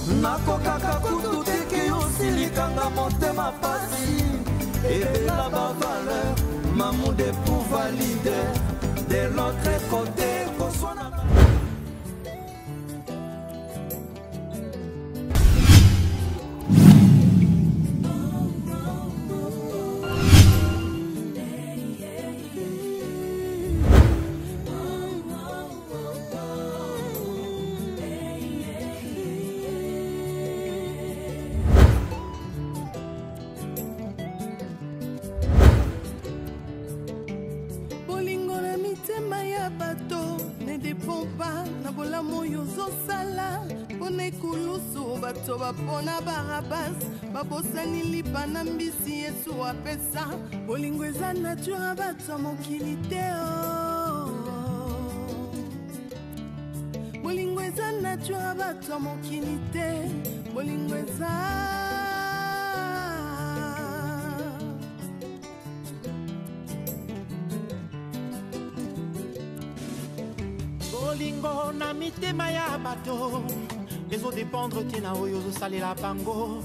nakokaka kutu teke osilikanga motema pasi ebela bavaleur mamou de pouvoir leader de l'autre côté koswana Pona barabas babosani libana mbisi yesu apesa bolingo eza nature bato mokili te bolingo eza nature bato mokili te bolingo eza bolingo na mitema ya bato ezo dépendre tina oyo ozosalela bango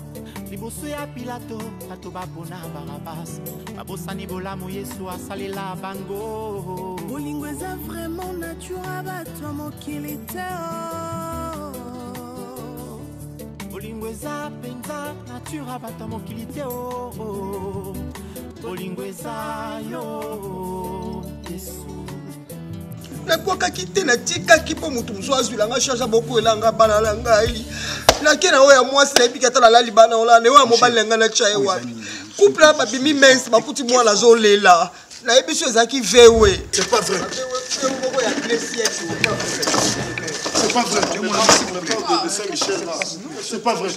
liboso ya pilato bato bapona barabas babosani bolamu yesu asalela bango bolingo eza vraiment nature bato mokili te bolingo eza penza nature bato mokili te bolingo eza yo yesu nakwakaki te natikaki mpo motu mosu azwilanga charge boko elanga bana na ngai nake na oyo ya mwasi nayebiki ata nalali bana olanda oyo ya mobali na ngai natya ye wapi couple na babimi mince bakuti mwana azolela nayebi so ezalaki vewe c'est pas vrai moko ya glesiel c'est pas vrai de Saint-Michel là c'est pas vrai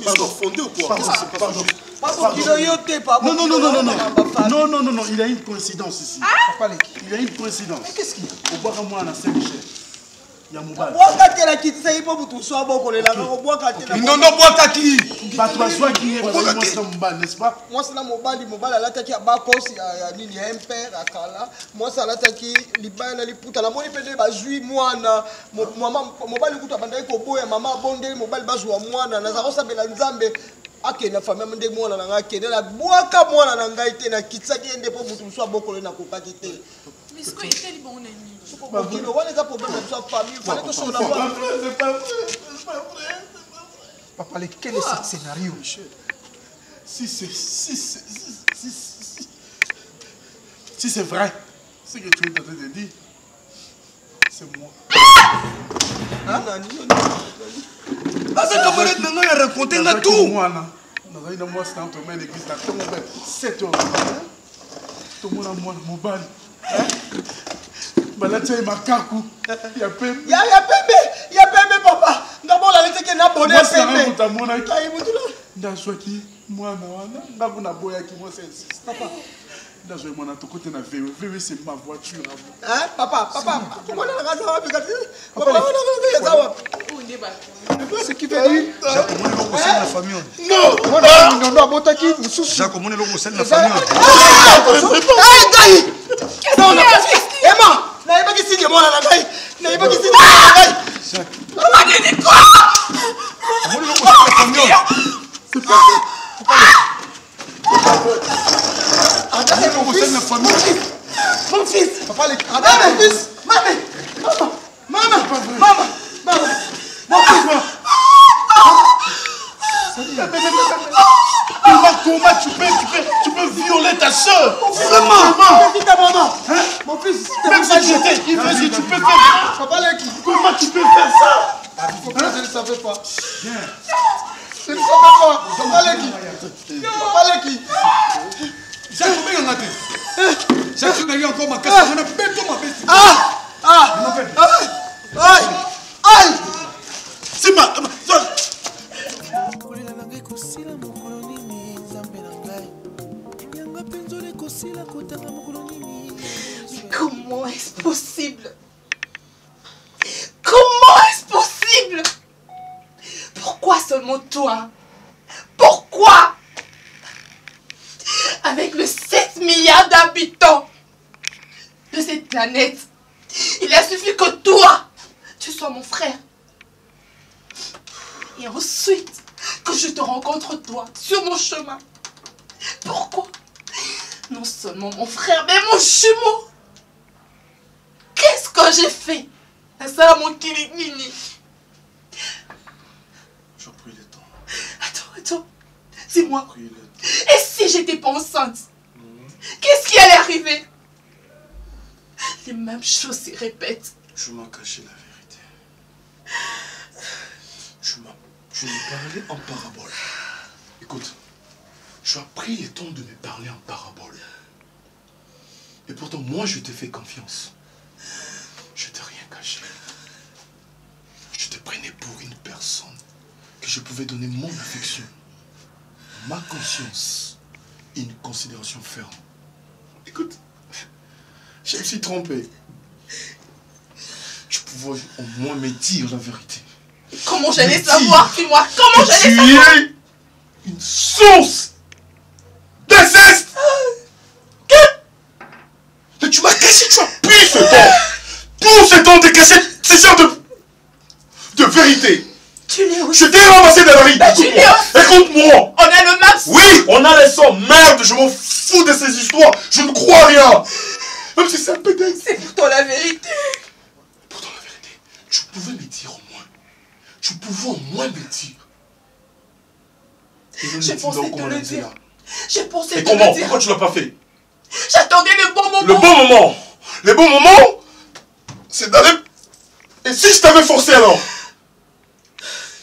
pardon fondé ou quoi pardon non, il y a une coïncidence ici. Il y a une coïncidence. Mais qu'est-ce qu'il y a? Au bois moi à Saint-Michel. Il y a Mobal. Non, Boakaki. N'est-ce pas? Moi, c'est là Mobal à l'attaque à Bakos, il y a Nini Impère, à Kala. Moi, c'est à l'attaque Liban, Liputa. La monnaie pédé, bah, juif, moi, maman, Mobal, écoute, à Bandaï, Kobo, et maman, Bondé, Mobal, Bazoua, moi, Nazaro, Sabelanzambe. Ake na famille mende mwana na ngake na boaka mwana na ngai te na kitsaki ende po mutu mso abokolo na kokaki te mais quoi était li bon nani ba kilo wana za problème de sa famille fallait que son avoir c'est pas vrai papa quel est ce scénario si c'est vrai ce que tu es en train de dire c'est moi avec comment est maintenant il a raconté na tout moi là dans une moi c'est entre main l'église là tout mon père 7 heures tout mon moi mobile bala tshai makaku ya pembe papa ngabola leteke na bonne pembe utamona kai mutula ndaswaki mwana wana ngakuna boya ki moi c'est papa ndazo mwana to côté na VW c'est ma voiture hein papa comment on a raison avec papa on a raison ce qui veut dire la famille non botaki Jacques on est là au sein de la famille hey non Emma na yeba ki signe mwana na ngai na yeba ki signe na ngai Jacques ni quoi on est là au sein de la famille c'est pas Adame mon fils mon fils papa Adame mon fils maman mon fils comment tu peux violer ta soeur vraiment mon fils même si tu étais ivre tu peux faire papa comment tu peux faire ça je ne savais pas je ne savais pas papa Jacques comment il a été Jacques il a encore ma casse on a béton ma bestie aïe c'est ma comment est-ce possible? Comment est-ce possible? Pourquoi seulement toi? Pourquoi? Avec les 7 milliards d'habitants de cette planète, il a suffi que toi, tu sois mon frère. Et ensuite, que je te rencontre toi, sur mon chemin. Pourquoi? Non seulement mon frère, mais mon jumeau. Qu'est-ce que j'ai fait? Ça, mon Kilinini. J'ai pris le temps. Attends. Dis-moi. J'ai pris le temps. Et si j'étais pas enceinte? Qu'est-ce qui allait arriver? Les mêmes choses se répètent. Je m'en cachais la vérité. Je lui parlais en parabole. Écoute, tu as pris le temps de me parler en parabole. Et pourtant, moi, je t'ai fait confiance. Je t'ai rien caché. Je te prenais pour une personne que je pouvais donner mon affection, ma conscience et une considération ferme. Écoute, je me suis trompé. Tu pouvais au moins me dire la vérité. Comment j'allais savoir, dis-moi? Comment j'allais savoir? Tu es une source d'inceste. Mais tu m'as caché, tu as pris ce temps. Tout ce temps de cacher ce genre de vérité. Tu l'es aussi. Je t'ai ramassé dans la rue. Écoute-moi. On a le même sang. Oui, on a les sangs. Merde, je m'en fous de ces histoires. Je ne crois rien. Même si c'est un pédé. C'est pourtant la vérité. Pourtant la vérité, tu pouvais me dire au moins. Tu pouvais au moins me dire. J'ai pensé te le dire. J'ai pensé te le Et dire. comment? Pourquoi tu l'as pas fait? J'attendais le bon moment. Le bon moment. Le bon moment, c'est d'aller... Et si je t'avais forcé alors?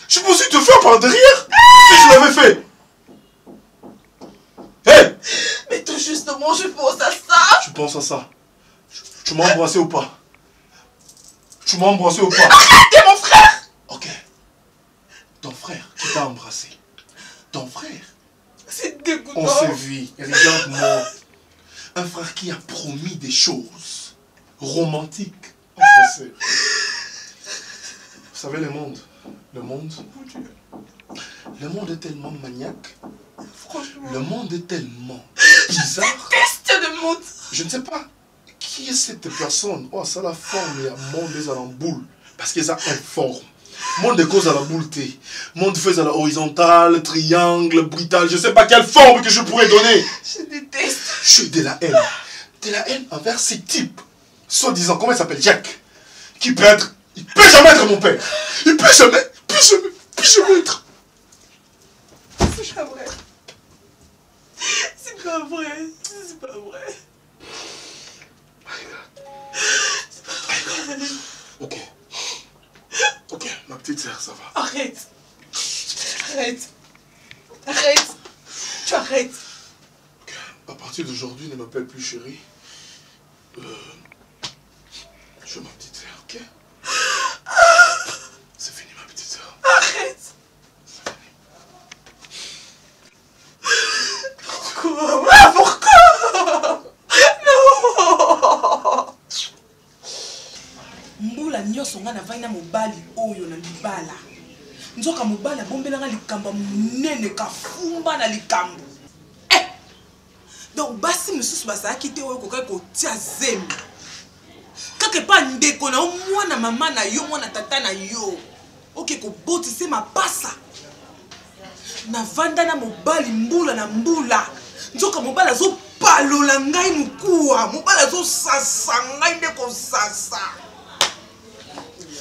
Je pensais te faire par derrière si je l'avais fait. Hé hey! Mais tout justement, je pense à ça. Tu penses à ça? Tu m'as embrassé ou pas? Tu m'as embrassé ou pas? Arrêtez mon frère. Ok. Ton frère qui t'a embrassé. Ton frère. C'est dégoûtant. On s'est vu. Regarde-moi. Un frère qui a promis des choses romantiques en français. Vous savez, le monde, le monde est tellement maniaque. Franchement. Le monde est tellement bizarre. Teste le monde. Je ne sais pas qui est cette personne. Oh, ça la forme, il y a monde des à la boule. Parce qu'ils ont une forme. Monde de cause à la boule T. Monde fait à la horizontale, triangle, brutal. Je ne sais pas quelle forme que je pourrais donner. Je déteste. Je suis de la haine. De la haine envers ces types. Soi-disant, comment il s'appelle? Jack. Qui peut être... Il peut jamais être mon père. Il peut jamais être. C'est pas vrai. C'est pas vrai. C'est pas vrai. C'est pas vrai. Ok. Ok, ma petite sœur, ça va. Arrête. Arrête. Arrête. Tu arrêtes. Ok. À partir d'aujourd'hui, ne m'appelle plus chérie. Je suis ma petite sœur, ok? C'est fini, ma petite sœur. Arrête. C'est fini. Pourquoi? Ah, pourquoi? Non. Mbula nyonso nga navai na mobali oyo na libala. Nzoka mobali abombelanga likambo munene kafumba na likambo. Donc basi misusu basaki te oyo kokai kotia zemi. Kake pa ndeko na mwana mama na yo mwana tata na yo. Oke kobotise mapasa. Na vanda na mobali mbula na mbula. Nzoka mobali azo palola ngai mukuwa. Mobali azo sasa ngai ndeko sasa.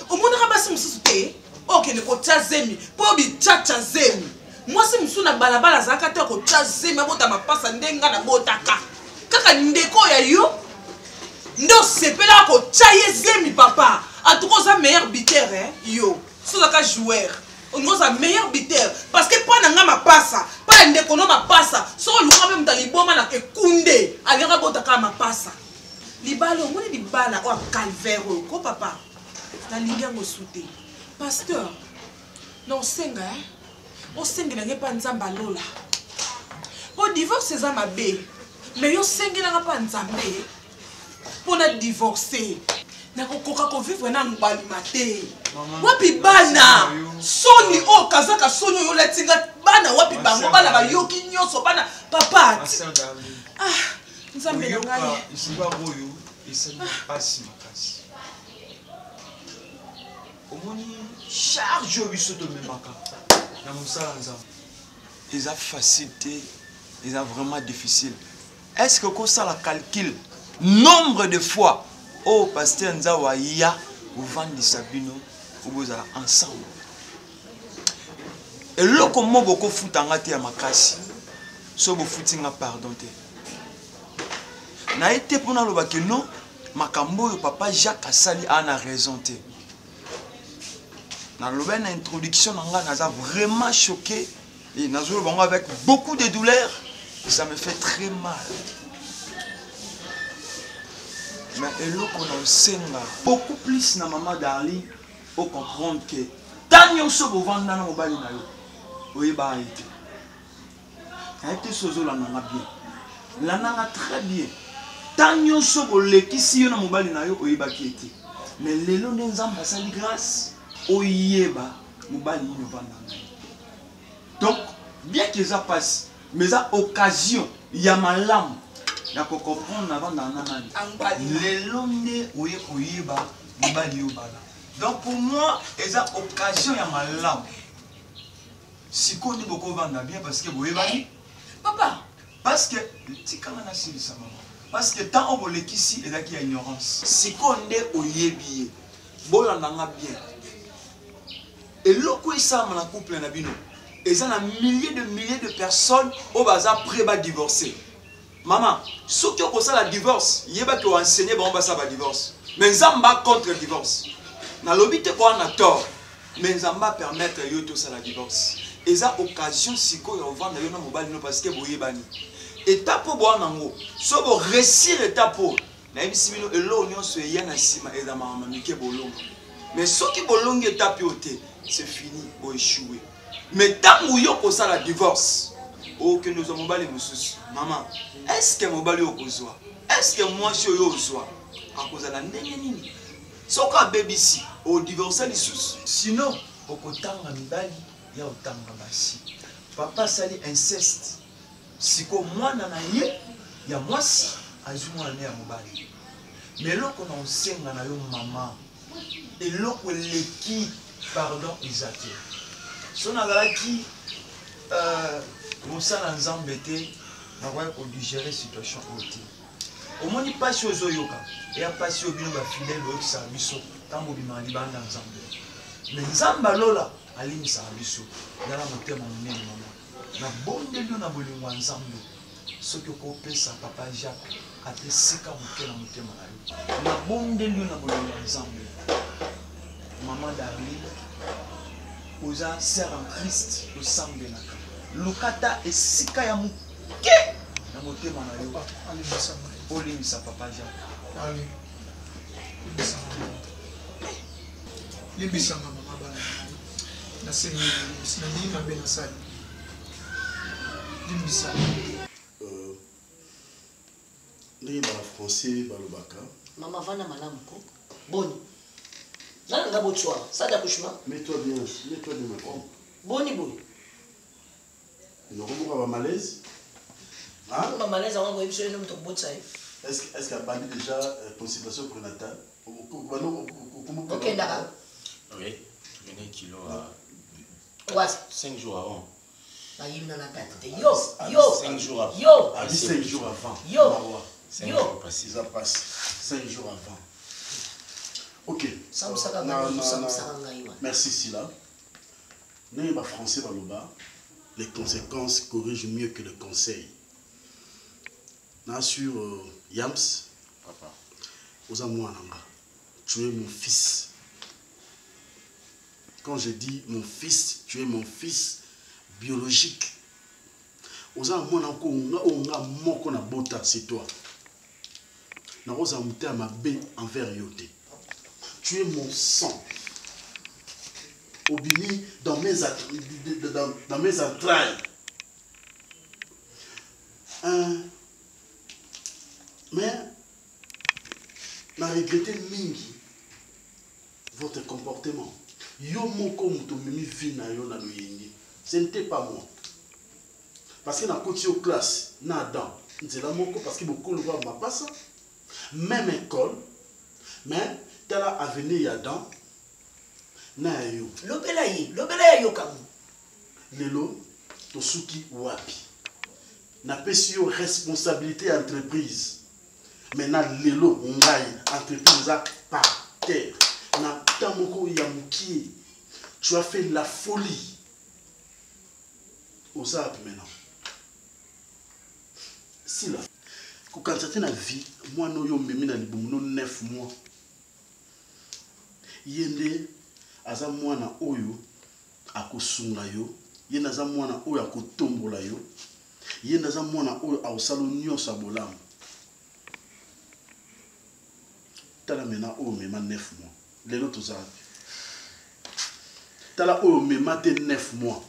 Omonaka basi misusu te. Oke ne kotia zemi. Po bi chacha zemi. Moi si msu na balabala zaka te ko chaze mabota mapasa ndenga na botaka kaka ndeko ya yo ndo sepela ko chaye zemi papa en tout cas ça meilleur buteur hein yo so zaka joueur on goza meilleur buteur parce que pas nanga mapasa pas ndeko no mapasa so luka même dans liboma na ekunde alira botaka mapasa libalo moni libala o calvaire ko papa na linga ngo souté pasteur non senga hein on sengela pas nzamba lola. Pour divorcer ça ma bé. Mais yo sengela pas nzambe. Pour na divorcer. Na kokoka ko vivre na ngbali maté. Wapi bana. Soni o kazaka soni yo latinga bana wapi bango bana ba yoki nyonso bana papa. Ah, nzambe na ngai. Isiba boyo, isema pasi makasi. Omoni charge biso to memaka. ya mosala nzambe Ils ont facilité, ils ont vraiment difficile. Est-ce que ça la calcul nombre de fois au pasteur Nzawa ya vous vendez Sabino ou vous allez ensemble. Et là comment beaucoup fout en gâté à ma casse, so vous foutez nga pardon te. Na été pour na loba que non, makambo yo papa Jacques Asali a na raison te. Na loba na introduction nga na vraiment choqué. Et avec beaucoup de douleur, ça me fait très mal. Mais beaucoup plus na maman Darly pour comprendre que tant que vous vendez dans le bali na yo, oui bah été. A été sozo la nanga bien, la nanga très bien. Tant que vous l'équisi yo na mobali na yo, oui bah qui était. Mais les lois n'enzamba ça li grâce, oui bah mobali no vanda. Donc, bien que ça passe, mais ça occasion, il y a ma lame. Il y a qu'on comprendre avant d'analyser. Les longues où il y a donc pour moi, il y a occasion, il y a ma lame. Si on dit beaucoup vendre bien parce que vous voyez, papa, parce que parce que tant on veut ici, il y a une ignorance. Si on dit où il y a bien, bon on en a bien. Et l'autre ça, mon couple n'a bien. Et il y a milliers de personnes au bazar prêt à divorcer. Maman, ceux qui ont ça la divorce, il y a qui ont enseigné ça va divorce. Mais Zamba contre le divorce. Dans l'obité quoi on a tort. Mais Zamba permettre tout ça la divorce. Et il y a occasion si quoi on vend dans mobile parce que vous y bani. Étape pour boire nango. So vous réussir étape pour. Même si nous l'eau nous soit y na sima et dans ma mamique bolong. Mais ceux qui bolong étape yoté, c'est fini, vous échouer. Mais tant que vous avez la divorce, oh que nous avons balé maman, est-ce que vous avez besoin? Est-ce que moi je suis besoin? À cause de la nénénini. Si vous avez bébé ici, vous divorcez les sous. Sinon, vous avez un bali, il y a autant de basi. Papa sali inceste. Si vous moi nanaye, il y a moi si, azuma né à mobali. Mais là qu'on enseigne à maman, et là qu'on l'équipe, pardon, ils attendent. Si on a qui Moussa Nzambe te, on digérer la situation haute. Au moins, il n'y a pas de choses yoka. Il n'y a pas de choses fidèles qui sont abisso. Tant que vous avez Nzambe. Mais Nzamba lola, alim sa abisso. Il y a la montée mon maman. Na bonne de lui na bolingo Nzambe. Ce que vous ça papa Jacques a été sika montée na montée mon. Na bonne de lui na bolingo Nzambe. Maman Darly. Oza sert en Christ au sang de Naka. Lukata et sika ya muke na motema na yo. Olimisa papa Jacques. Allez. Libisa mama bana. Na sengi na ni na bena sali. Libisa. Ni ba français ba lobaka. Mama vana malamu ko. Boni. Nana nga botswa, ça d'accouchement. Mets-toi bien maintenant. Boni boy. Non, on va malaise. Hein? On va malaise avant de voir notre botsa. Est-ce qu'il y a pas déjà consultation prénatale? Ok, d'accord. Oui, tu venais kilo à Ouais. 5 jours avant. Bah, il n'a pas de yo. 5 jours avant. Yo. 5 jours avant. Yo. 5 jours passés. Ça passe. 5 jours avant. Ok. Merci Sila. N'est pas français dans le bas. Les conséquences corrigent mieux que le conseil. Là sur Yams. Papa. Tu es mon fils. Quand je dis mon fils, tu es mon fils biologique. C'est toi. Tu es mon sang. Obini dans mes entrailles. Mais, je regrette mingi votre comportement. Ce n'était pas moi. Parce que dans la classe, c'est là parce que beaucoup de gens ne pas ça. Même école, mais tu as avenir Yadan. Lobela yo kamu. lelo tosuki wapi napesi yo responsabilité entreprise maintenant lelo ngai entreprise a par terre na tamoko ya mukie tu as fait la folie aux apps maintenant si là quand tu na vie moi no yo memi na libumu no 9 mois yende aza mwana oyo akosunga yo yende aza mwana oyo akotombola yo yende aza mwana oyo akosala nyonso ya bolamu tala mena oyo mema 9 mois lelo toza tala oyo mema te 9 mois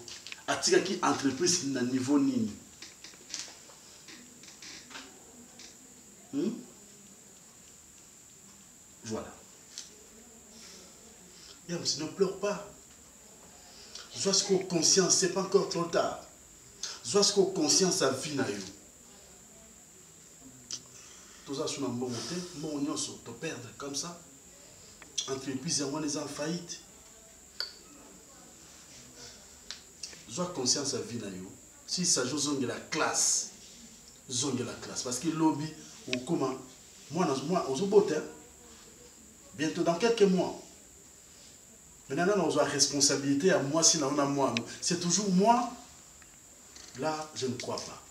atikaki entreprise na niveau nini voilà. Bien, ne pleure pas. Sois ce qu'on conscience, c'est pas encore trop tard. Sois ce qu'on conscience à vie na yo. Tout ça sur un bon côté, mon union sur te perdre comme ça. Entreprise en les en faillite. Sois conscience à vie na yo. Si ça joue zone de la classe, parce que lobby ou comment moi aux autres bientôt dans quelques mois maintenant on a responsabilité à moi si on a moi c'est toujours moi là je ne crois pas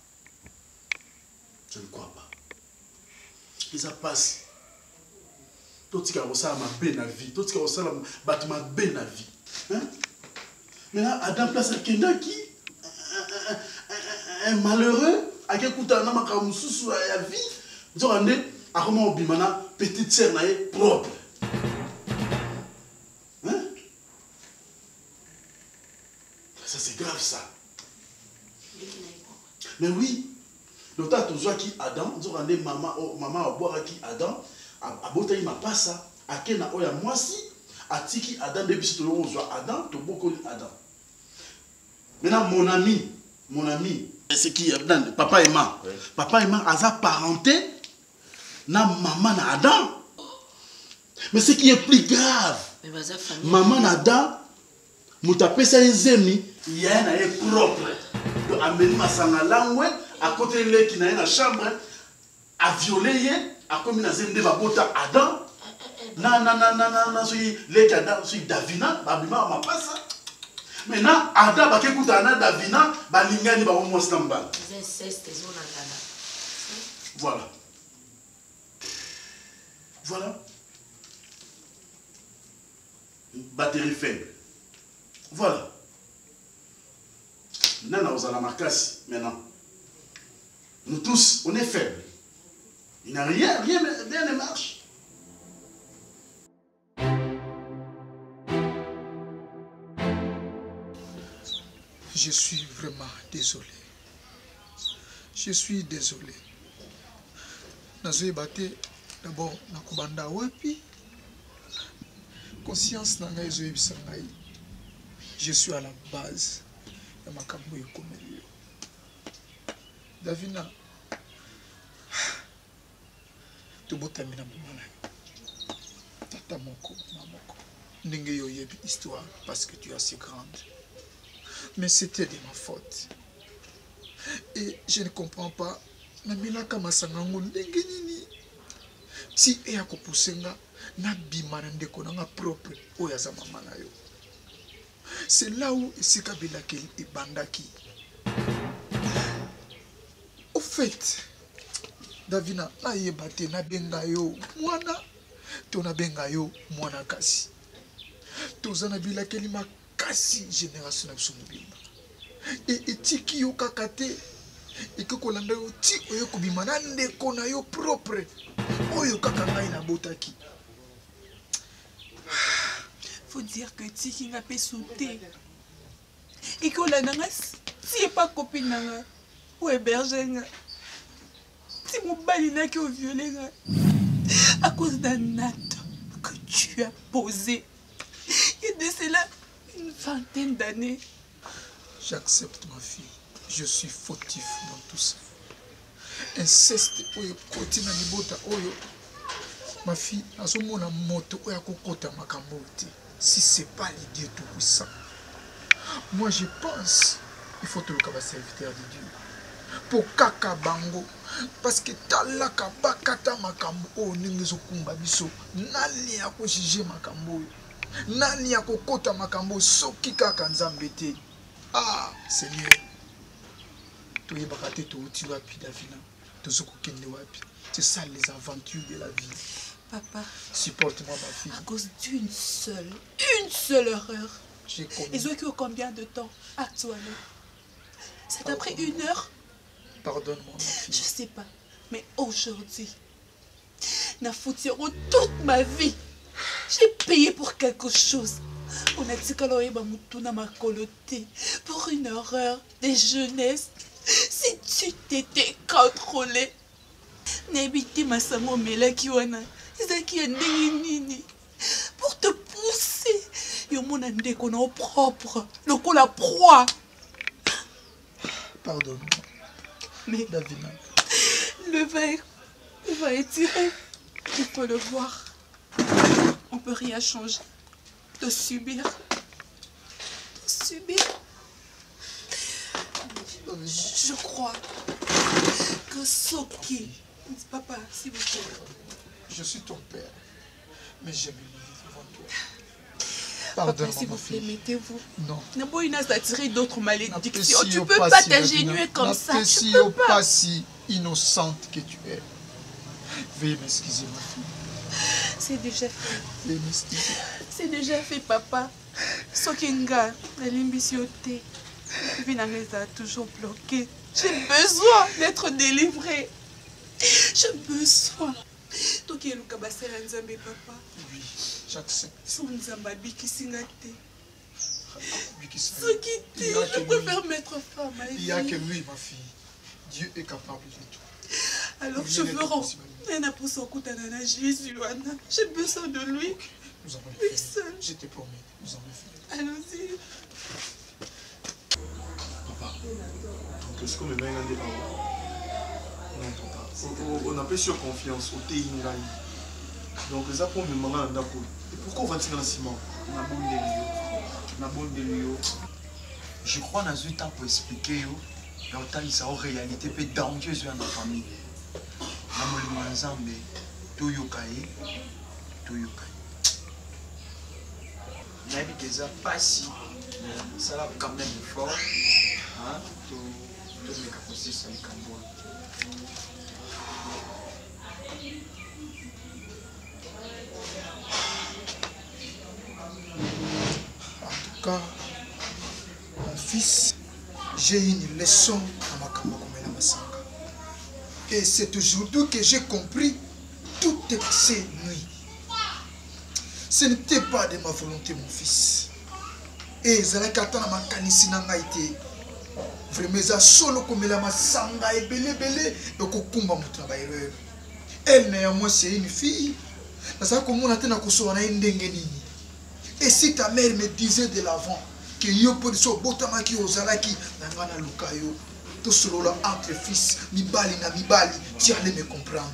et ça passe tout ce qui a ça ma belle la vie tout ce qui a ça bâtiment belle la vie maintenant à dans place quelqu'un qui un malheureux à quel coup t'as un homme sous la vie nous avons à comment on bimana petite sœur naïe propre. Hein? Ça c'est grave ça. Mais oui, l'autre a toujours qui Adam, nous avons maman à boire qui Adam, à botter ma passe à Kena oya moi si à tiki Adam depuis ce temps où Adam, tu beaucoup Adam. Maintenant mon ami, c'est qui papa et maman. Papa et maman a parenté. Na maman na Adam. Mais ce qui est plus grave, maman na Adam, mutapé sa zemi, il y a un propre. Donc amener ma sangalangwe à côté de qui na la chambre, à violer à comme na zemi ba bota Adam. Na sui le Adam sui Davina, ba bima ma passa. Maintenant Adam ba kekuta na Davina, ba lingani ba mo stamba. Voilà. Voilà. Batterie faible. Voilà. Nana aux alamarcas maintenant. Nous tous, on est faibles. Il n'y a rien ne marche. Je suis vraiment désolé. Je suis désolé. Nazoé Baté. D'abord, nakubanda wapi conscience na ngai zoyebisa ngai je suis à la base ya makambo ekomeli Davina tobotami na mama na yo tata moko mamoko ndenge yo yebi histoire parce que tu es assez grande mais c'était de ma faute et je ne comprends pas namelaka masangango ndenge nini si e ya kopusenga na bimana ndeko nanga propre oya za mama na yo c'est là où esika bilakeli ebandaki au fait Davina na yeba te na benga yo mwana to na benga yo mwana kasi toza na bilakeli makasi génération na biso mobimba et etiki yo kaka te eke kolanda yo ti oyo kobima na ndeko na yo propre oyo kaka ngai na botaki. Faut dire que tiki nga pe sauté et que la nanga si pas copine nanga ou héberger nga si mon bali n'a que violé nga à cause d'un acte que tu as posé il y a de cela une vingtaine d'années. J'accepte ma fille. Je suis fautif dans tout ça. Inceste oyo kotina libota oyo. Ma fille, azomona moto oyo kokota makambo te. Si c'est pas l'idée tout puissant. Moi je pense il faut tout le cas serviteur de Dieu. Pour kaka bango. Parce que talaka bakata makambo o ningezo kumba biso. Nani yako jije makambo. Nani yako kota makambo soki kaka nzambe te. Ah, Seigneur. Tu es baraté tu uti wapi Davina. Tozoko kende wapi. C'est ça les aventures de la vie. Papa, supporte-moi ma fille. À cause d'une seule erreur. J'ai commis. Ils ont eu combien de temps actuellement? C'est après 1 heure? Pardonne-moi ma fille. Je sais pas. Mais aujourd'hui, n'a foutu toute ma vie. J'ai payé pour quelque chose. On a dit que pour une erreur de jeunesse. Si tu t'étais contrôlé, n'habite ma sango melaki wana. Pour te pousser. Yo mon ande qu'on a propre. Le coup la proie. Pardonne-moi. Mais Davina. Le va étirer. Il faut le voir. On peut rien changer. De subir. Je crois que Soki. Papa, s'il vous plaît. Je suis ton père. Mais j'aime vivre devant toi. Papa, s'il vous plaît, mettez-vous. Non. Naboïna s'attirer d'autres malédictions. Tu ne peux pas t'ingénuer comme ça. Tu peux pas si innocente que tu es. Veuillez m'excuser, ma fille. C'est déjà fait. Veuillez m'excuser. C'est déjà fait, papa. Sokinga, la limbicioté. Vinamesa a toujours bloqué. J'ai besoin d'être délivrée. J'ai besoin. Toi qui es le cabasser à Nzambe, papa. Oui, j'accepte. Son Nzamba bikisingate. Ce qui je préfère mettre fin à ma vie. Il n'y a que lui, ma fille. Dieu est capable de tout. Alors je veux rendre Jésus. J'ai besoin de lui. Okay. Nous allons le faire. Je te promets, nous allons le faire. Allons-y. Papa, donc est-ce que me mets un débat? Non, papa. On a pas sur confiance au Téingaï. Donc les apôtres me demandent d'accord. Et pourquoi on va tirer un ciment? Je crois que nous avons pour expliquer que c'est une réalité peu dangereuse dans la famille. Nous avons ensemble tout yokaye. Nous avons déjà pas si ça va quand même fort. Tout les capacités ça les cambois. En tout cas, mon fils, j'ai une leçon à ma Kamakomela Masanga. Et c'est aujourd'hui que j'ai compris toutes ces nuits. Ce n'était pas de ma volonté, mon fils. Et Zalakata na makanisi nanga été. Vraiment, ça solo komela masanga et belé et kokumba mutu na ba erreur. Elle néanmoins c'est une fille. Parce que comme on a tena kosoana ndenge nini. Et si ta mère me disait de l'avant que yo peut so botamaki ozalaki nangana lukayo tout solo entre fils mibali na mibali, tu allais me comprendre.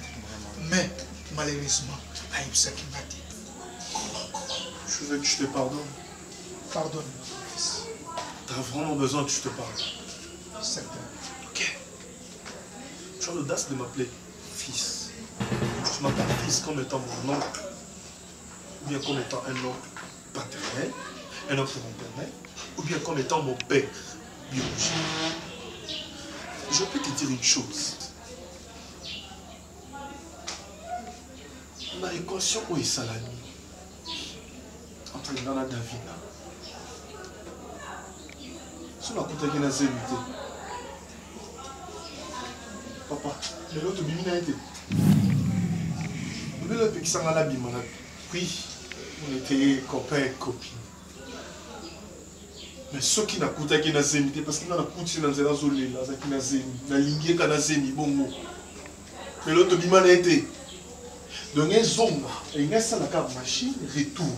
Mais malheureusement, aïbsa qui m'a dit. Je veux que je te pardonne. Pardonne-moi, fils. Tu as vraiment besoin que je te pardonne. Certain. Ok. Tu as l'audace de m'appeler fils. Tu m'appelles fils comme étant mon oncle. Ou bien comme étant un oncle paternel, un oncle maternel, ou bien comme étant mon père biologique. Je peux te dire une chose. La équation où est Salami entre Nana et Davina. Si on a contacté la zénité. Papa, mais l'autre bimina était. Le bébé qui s'en a la bimana. Oui, on était copains et copines. Mais ceux qui n'ont pas contacté la zénité, parce qu'ils n'ont pas contacté la zénité, la lignée qui a la zénité, bon. Mais l'autre bimana était. Donc, il y a une machine retour.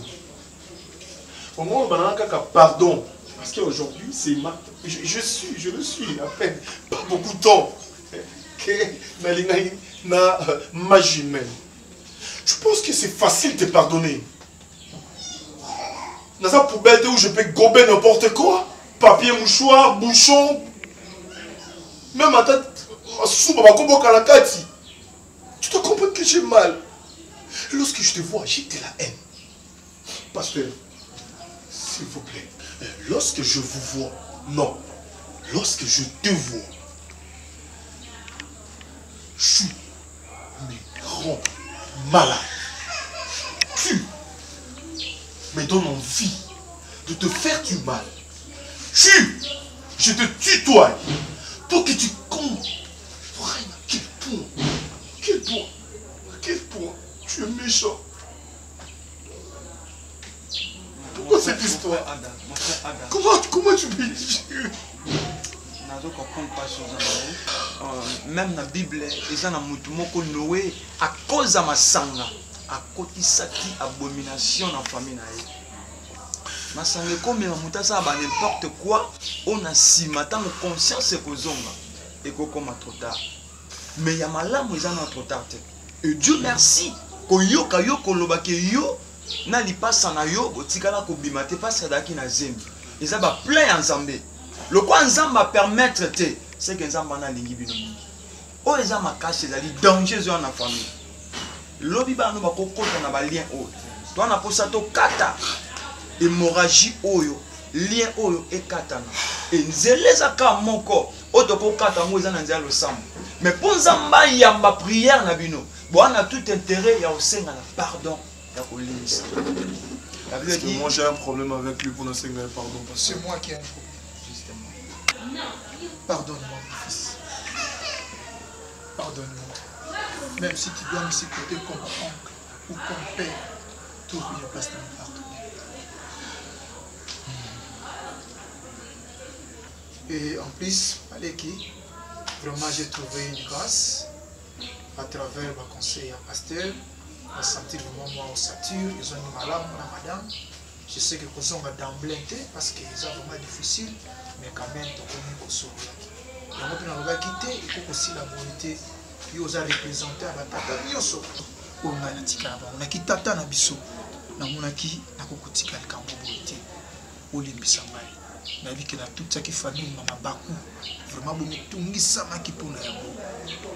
Au moment où on a pardon, parce qu'aujourd'hui, c'est ma... je le suis à peine, pas beaucoup de temps. Je pense que c'est facile de te pardonner. Dans sa poubelle où je peux gober n'importe quoi, papier, mouchoir, bouchon. Même à ta soupe, à la kati. Tu dois comprendre que j'ai mal. Lorsque je te vois, j'ai de la haine. Pasteur, s'il vous plaît, lorsque je vous vois, non, lorsque je te vois, je suis grand malade. Tu me donnes envie de te faire du mal. Je te tutoie pour que tu comprennes à quel point tu es méchant. Pourquoi cette histoire? Comment tu peux dire? Même la Bible, ils ont un Noé à cause de ma sanga, à côté saki abomination dans la famille. Ma sanga comme ça n'importe quoi, on a si matin conscience que zonga et que comme trop tard. Mais il y a malam ils ont trop tard. Et Dieu merci, ko yo kayo ko lobake yo na li passe na yo botikala ko bimate passe daki na zembi. Ils ont plein ensemble. Le quoi nzamba permettre te c'est que nzamba na lingi bino mingi. O eza makashi ezali danger zo na famille. Lobi ba no ba kokota na ba lien o. To na posa to kata hémorragie oyo lien oyo ekatana. E nzeleza ka moko o to ko kata ngo eza na nzela lo sam. Mais pour nzamba yamba prière na bino. Bon on a tout intérêt ya osenga na pardon ya kolimisa. Parce que moi j'ai un problème avec lui pour nous senga pardon. C'est moi qui ai un problème. Pardonne-moi, mon fils. Pardonne-moi. Même si tu dois me supporter comme oncle ou comme père, trouve une place de me pardonner. Et en plus, Aleki, vraiment j'ai trouvé une grâce à travers ma conseil à pasteur. Je me sentir vraiment moi au sature, ils ont une malade, madame. Je sais que les gens ont d'emblée parce qu'ils sont vraiment difficiles. Mais quand même, tu connais que ça. Donc, on va quitter, il faut aussi la volonté. Il faut représenter la tata. On a quitté tata na biso. Na monaki na kokotika le kambo volonté. Olimbisa mai. Na vie que na toute cette famille mama baku. Vraiment bon mitungisa maki pona yango.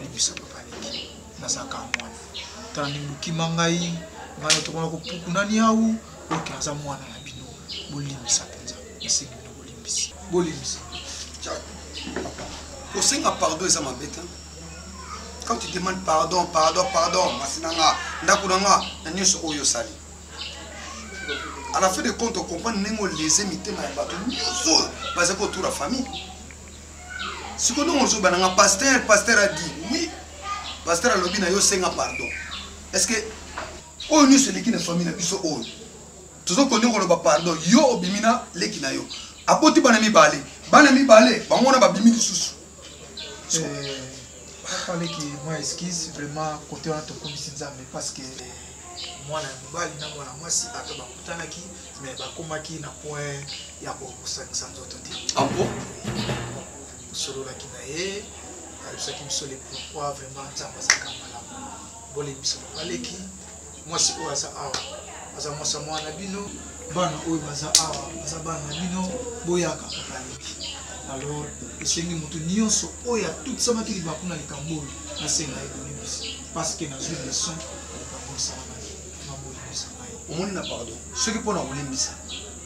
Limbisa papa leki. Na saka mwana. Tani mukimangai, ngalo to kona ko pukunani au. Okaza mwana na bino. Bolimbisa penza. Esi Bolimbisa. Au sein de pardon, ça m'embête. Quand tu demandes pardon, à la fin de compte, on comprend que les imités parce que toute la famille. Ce que nous avons pasteur a dit oui, pasteur a lobby na yo senga pardon. Est-ce que oh nous c'est l'équipe de famille na biso oh. Tous on connaît ko pardon yo obimina l'équipe na yo. Apoti banami balé, bangona ba bimi lisusu. Parler qui moi esquisse vraiment côté on te commission nzambe parce que moi na mobali na mwana mwasi atoba kutanaki mais ba komaki na point ya ko kusangisa nzoto te. Ah bon? Solo la kinaye, ça qui me sole pourquoi vraiment nzambe sa kamala. Bolé biso parler qui moi si o asa awa. Asa moi sa mwana bino bana oyo baza awa baza bana bino boyaka kapaleki. Alors esengi moto nyonso oya toute sama ki libakuna likambo na senga ebonisi parce que na zwi leçon likambo sana na bolisa mai omoni na pardon ce qui pona olimbisa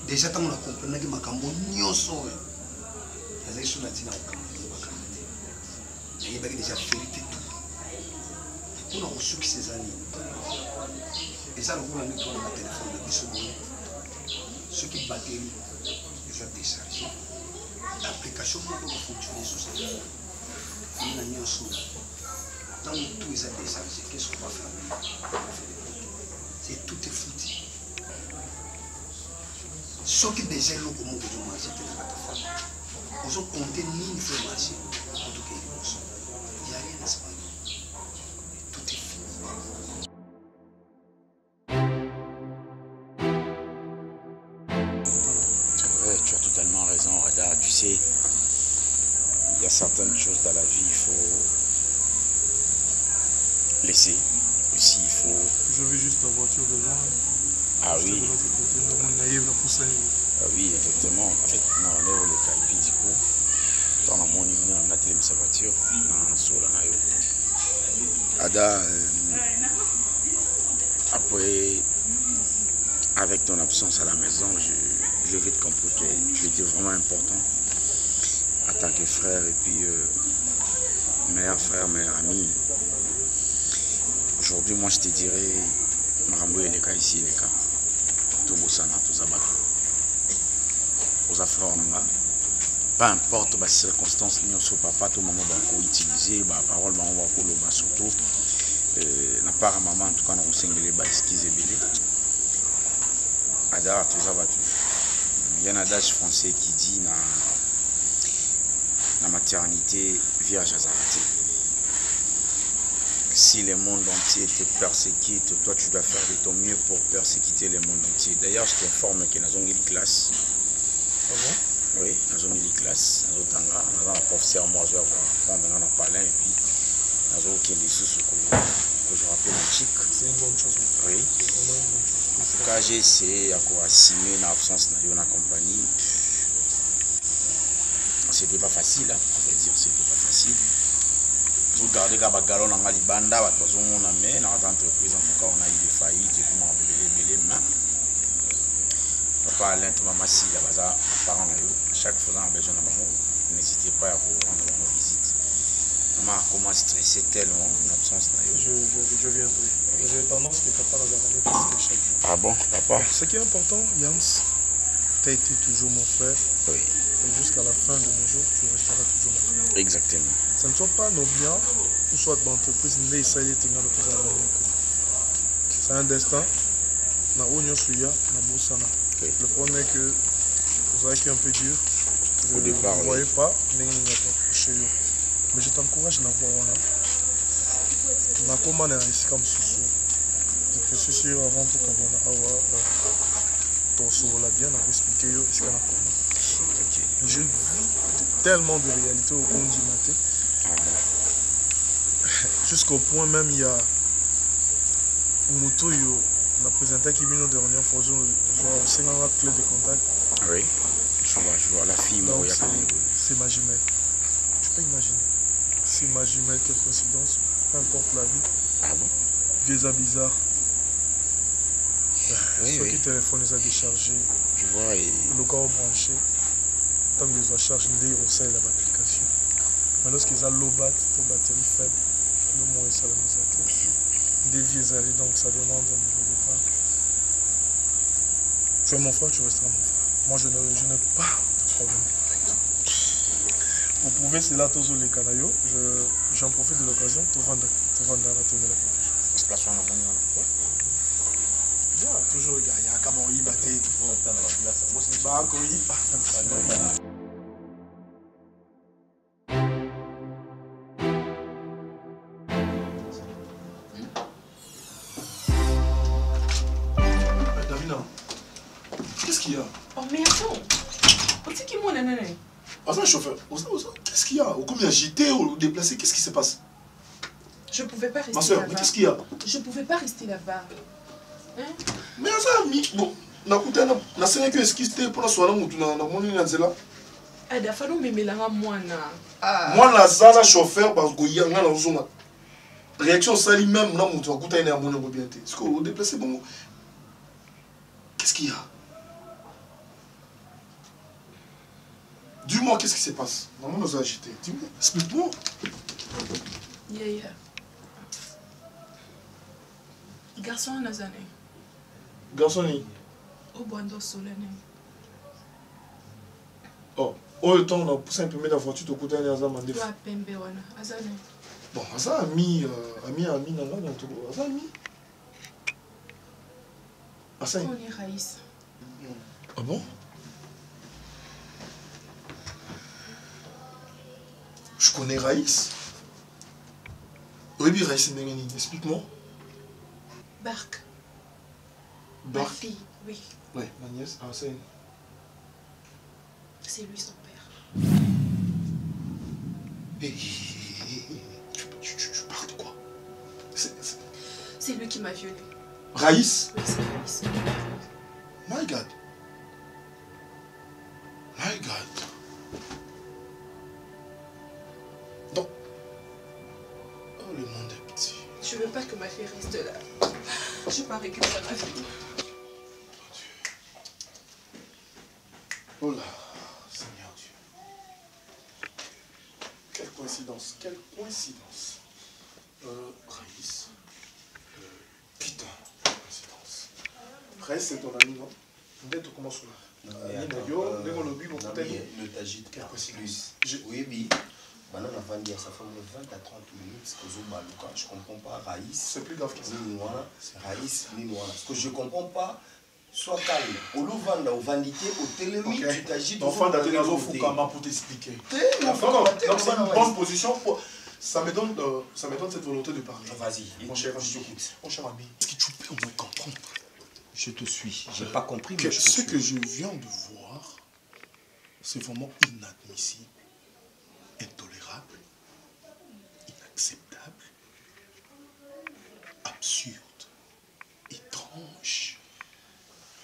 déjà tango na comprendre que makambo nyonso oyo azali so na tina okambo bakamate na yebaki déjà vérité tout pona kosuki sezani eza lokola nde tona na telefone na biso boye soki bateri eza déchargé l'application pour fonctionner sur cette phone. On a mis un sou. Dans tout est déchargé, qu'est-ce qu'on va faire? C'est tout est foutu. Ce qui déjà l'eau comme on peut marcher, c'est la plateforme. On peut compter ni il faut marcher pour tout qu'il y a rien d'espagnol. Tout est fini. Tu as totalement raison, Rada. Tu sais, il y a certaines choses dans la vie, il faut laisser. Aussi, il faut... Je vais juste la voiture de loin. Ah oui. Oui, exactement. En fait, on a le cas. Et puis du coup, dans la monnaie, on a télé sa voiture, on a sur la Ada, après, avec ton absence à la maison, je vais te comprendre que tu étais vraiment important en tant que frère et puis meilleur frère, meilleur ami. Aujourd'hui, moi, je te dirais, Marambo et les cas ici, les cas. Tout Bossana, tout Zabato. Aux affaires, peu importe les circonstances, nous sommes papa, tout le monde va utiliser, la parole va surtout. La part à maman, en tout cas, nous sommes les esquisses et belés. Ada, tout Zabato. Il y a un adage français qui dit dans la maternité, vierge à Zarate. Si le monde entier te persécute, toi tu dois faire de ton mieux pour persécuter le monde entier. D'ailleurs, je t'informe que dans une classe. Ah bon? Oui, dans une classe, dans un professeur, moi je vais prendre un palin et puis dans aucun des sous que je rappelle un chic. C'est une bonne chose. Oui. C'est vraiment une bonne chose. En tout cas, j'ai essayé d'assumer l'absence de la compagnie. C'était pas facile, hein, on va dire, c'était pas facile. Vous regardez quand on a les bandes, on a mais dans l'entreprise, en tout cas, on a eu des faillites, et puis on a belé, mais papa Alain, maman si, la base, parents, chaque fois qu'on a besoin de maman, n'hésitez pas à vous rendre nos visites. Maman a commencé à stresser tellement en absence. Je viendrai. J'ai tendance que papa nous a ramené presque chaque jour. Ah bon, papa? Ce qui est important, Yams, tu as été toujours mon frère. Oui. Et jusqu'à la fin de nos jours, tu resteras toujours mon frère. Exactement. Ce ne soit pas nos biens, ou soit d'entreprise, c'est un destin. Na onyo suya, na bosana. Le problème est que vous avez été un peu dur. Au départ, vous ne voyez pas, mais je t'encourage à voir. Je suis sûr avant tout bien expliquer ce qu'on a. Je vis tellement de réalité au compte du matin. Jusqu'au point même il y a une moto on a présenté qui vient de dernière fois c'est une clé de contact. Oui. Je vois la fille moi. C'est ma jumelle. Je peux imaginer. C'est ma jumelle, quelle coïncidence. Peu importe la vie. Ah bon? Visa bizarre. Oui, ceux qui téléphonent les a déchargés. Je vois. Le corps branché. Tant qu'ils ont chargé au sein de l'application. Mais lorsqu'ils ont low bat, une batterie faible, le moins ça nous a des vieux alliés, donc ça demande un niveau de temps. Tu es mon frère, tu resteras mon frère. Moi je n'ai pas de problème avec toi. Pour prouver cela tous les canaux, j'en profite de l'occasion pour vendre la tournée là. Bien, toujours il y a un camoï batté. Qu'est-ce qu'il y a? Oh mais attends. C'est qui mon nana? Attends, chauffeur. Qu'est-ce qu'il y a? Au combien agité ou déplacé? Qu'est-ce qui se passe? Je pouvais pas rester là-bas. Ma soeur, mais qu'est-ce qu'il y a? Je pouvais pas rester là-bas. Hein? Mais ça, bon, na sene que esquiste pour la soirée, na moni na zela. Ada falo memelanga mwana. Moi na zala chauffeur parce que yanga na zona. Réaction sali même na mutu akuta ina mona bien té. Est-ce que vous déplacez bon? Qu'est-ce qu'il y a? Dis-moi qu'est-ce qui se passe. Maman nous a agité. Dis-moi, explique-moi. Yeah. Garçon nazane. Garçon ni. Au bondo solene. Oh, le temps on a poussé un peu la voiture de côté à Azam mandé. Toi pembe wana, azane. Bon, ça ami na là dans tout. Ça ami. Ça. On est Raïs. Ah bon? Je connais Raïs. Oui, Raïs Nengeni, explique-moi. Bark. Bark. Ma fille, oui. Oui, ma nièce. Ah, c'est. C'est lui son père. Hey, tu parles de quoi? C'est lui qui m'a violée. Raïs? Oui, c'est Raïs. My God. Je veux pas que ma fille reste là. Je pas récupérer ma fille. Oh là, Seigneur Dieu. Quelle coïncidence, quelle coïncidence. Raïs. Putain, coïncidence. Raïs, c'est ton ami, non? Peut-être tu commences là. Ne t'agite pas plus. Oui, oui. Maintenant, on va dire ça fait 20 à 30 minutes que je ne comprends pas Raïs. C'est plus grave que ça. Raïs, ce que je ne comprends pas, sois calme. Au Louvanda, au Vandité, au Télémi, tu t'agites. Enfin, d'ailleurs, il faut pour t'expliquer. Non, c'est une bonne position. Ça me donne cette volonté de parler. Vas-y, mon cher ami. Est-ce que tu peux au moins comprendre? Je te suis. Je n'ai pas compris, mais ce que je viens de voir, c'est vraiment inadmissible, intolérable, inacceptable, absurde, étrange,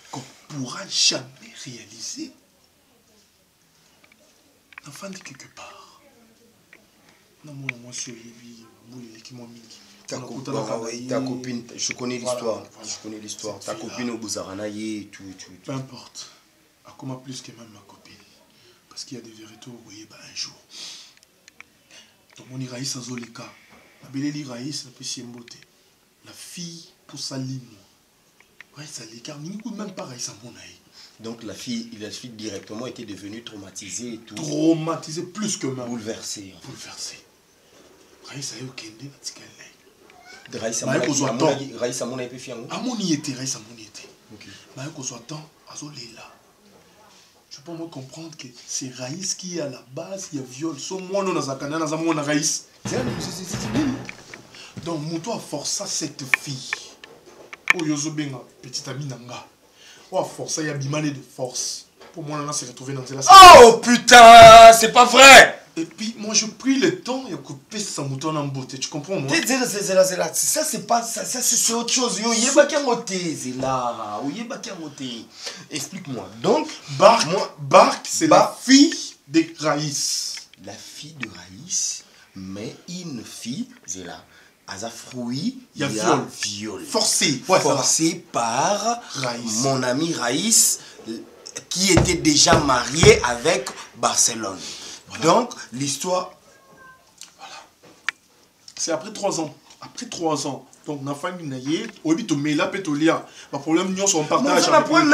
qu'on ne pourra jamais réaliser. Enfin, de quelque part. Non, moi, je suis ta copine, je connais l'histoire. Je connais l'histoire. Ta copine au Bouzaranaye et tout. Peu importe. À comment plus que même ma copine. Parce qu'il y a des vérités où un jour. Donc on ira sans Zolika. La belle Raïs, la petite beauté. La fille pour Salim. Raïs Zolika, nous même pas Raïs Monaï. Donc la fille directement était devenue traumatisée et tout. Traumatisée plus que même. Bouleversée. Bouleversée. Raïs a eu Kende, Raïs Amona est fait Amoni était, Raïs Amoni était. Mais qu'on soit temps, là. Je peux me comprendre que c'est Raïs qui est à la base, il y a viol. So moi non nazakana nazamona Raïs. Donc Mouto a forcé cette fille. Oh yozo benga petite amie nanga. Oh a forcé ya bimane de force. Pour moi on s'est retrouvé dans la. Oh putain, c'est pas vrai. Et puis, moi, je pris le temps et coupé sa mouton en beauté. Tu comprends, moi? Ça, c'est pas ça. Ça, c'est autre chose. Explique-moi. Donc, Bark, c'est la fille de Raïs. La fille de Raïs, mais une fille, c'est là. À un fruit, il y a viol. Forcé. Ouais, forcé par Raïs. Mon ami Raïs, qui était déjà marié avec Barcelone. Voilà. Donc, l'histoire... Voilà. C'est après 3 ans. Après 3 ans. Donc, on a fait une naïe. On a dit, mais là, pétolia. Le problème, nous, on partage. Mais pourquoi je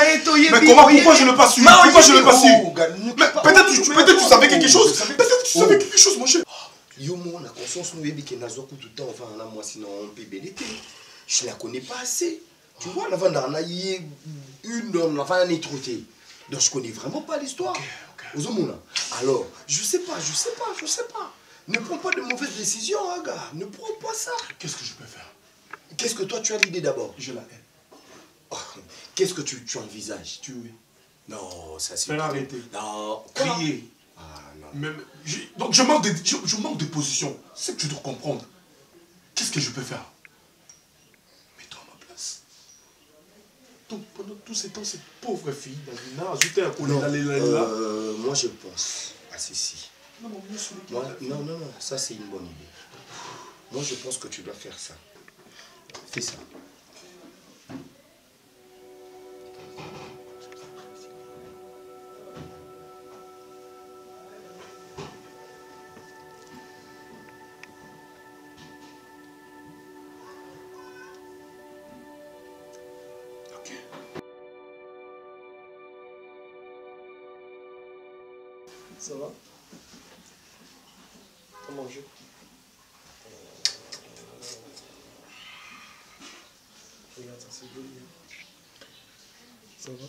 ne l'ai pas su? Pourquoi je ne l'ai pas su? Peut-être tu savais quelque chose. Peut-être tu savais quelque chose, mon cher. Yo, moi, on a conscience, nous, que nous avons tout le temps, enfin, moi, sinon, on peut BDT. Je ne la connais pas assez. Tu vois, la vente, on a eu une homme, la femme, on est trottée. Donc, je ne connais vraiment pas l'histoire. Alors, je sais pas. Ne prends pas de mauvaises décisions, hein, gars. Ne prends pas ça. Qu'est-ce que je peux faire? Qu'est-ce que toi, tu as l'idée d'abord? Je la hais. Oh, qu'est-ce que tu envisages? Tuer. Non, ça c'est... Faire arrêter. Non. Crier. Ah, non. Même, donc, je manque de position. C'est que tu dois comprendre. Qu'est-ce que je peux faire? Mets-toi à ma place. Donc, pendant tous ces temps, cette pauvre fille, moi, je pense à ceci. Non, ça c'est une bonne idée. Moi, je pense que tu dois faire ça. Fais ça. Ça va? T'as mangé? Regarde ça, c'est joli. Ça va?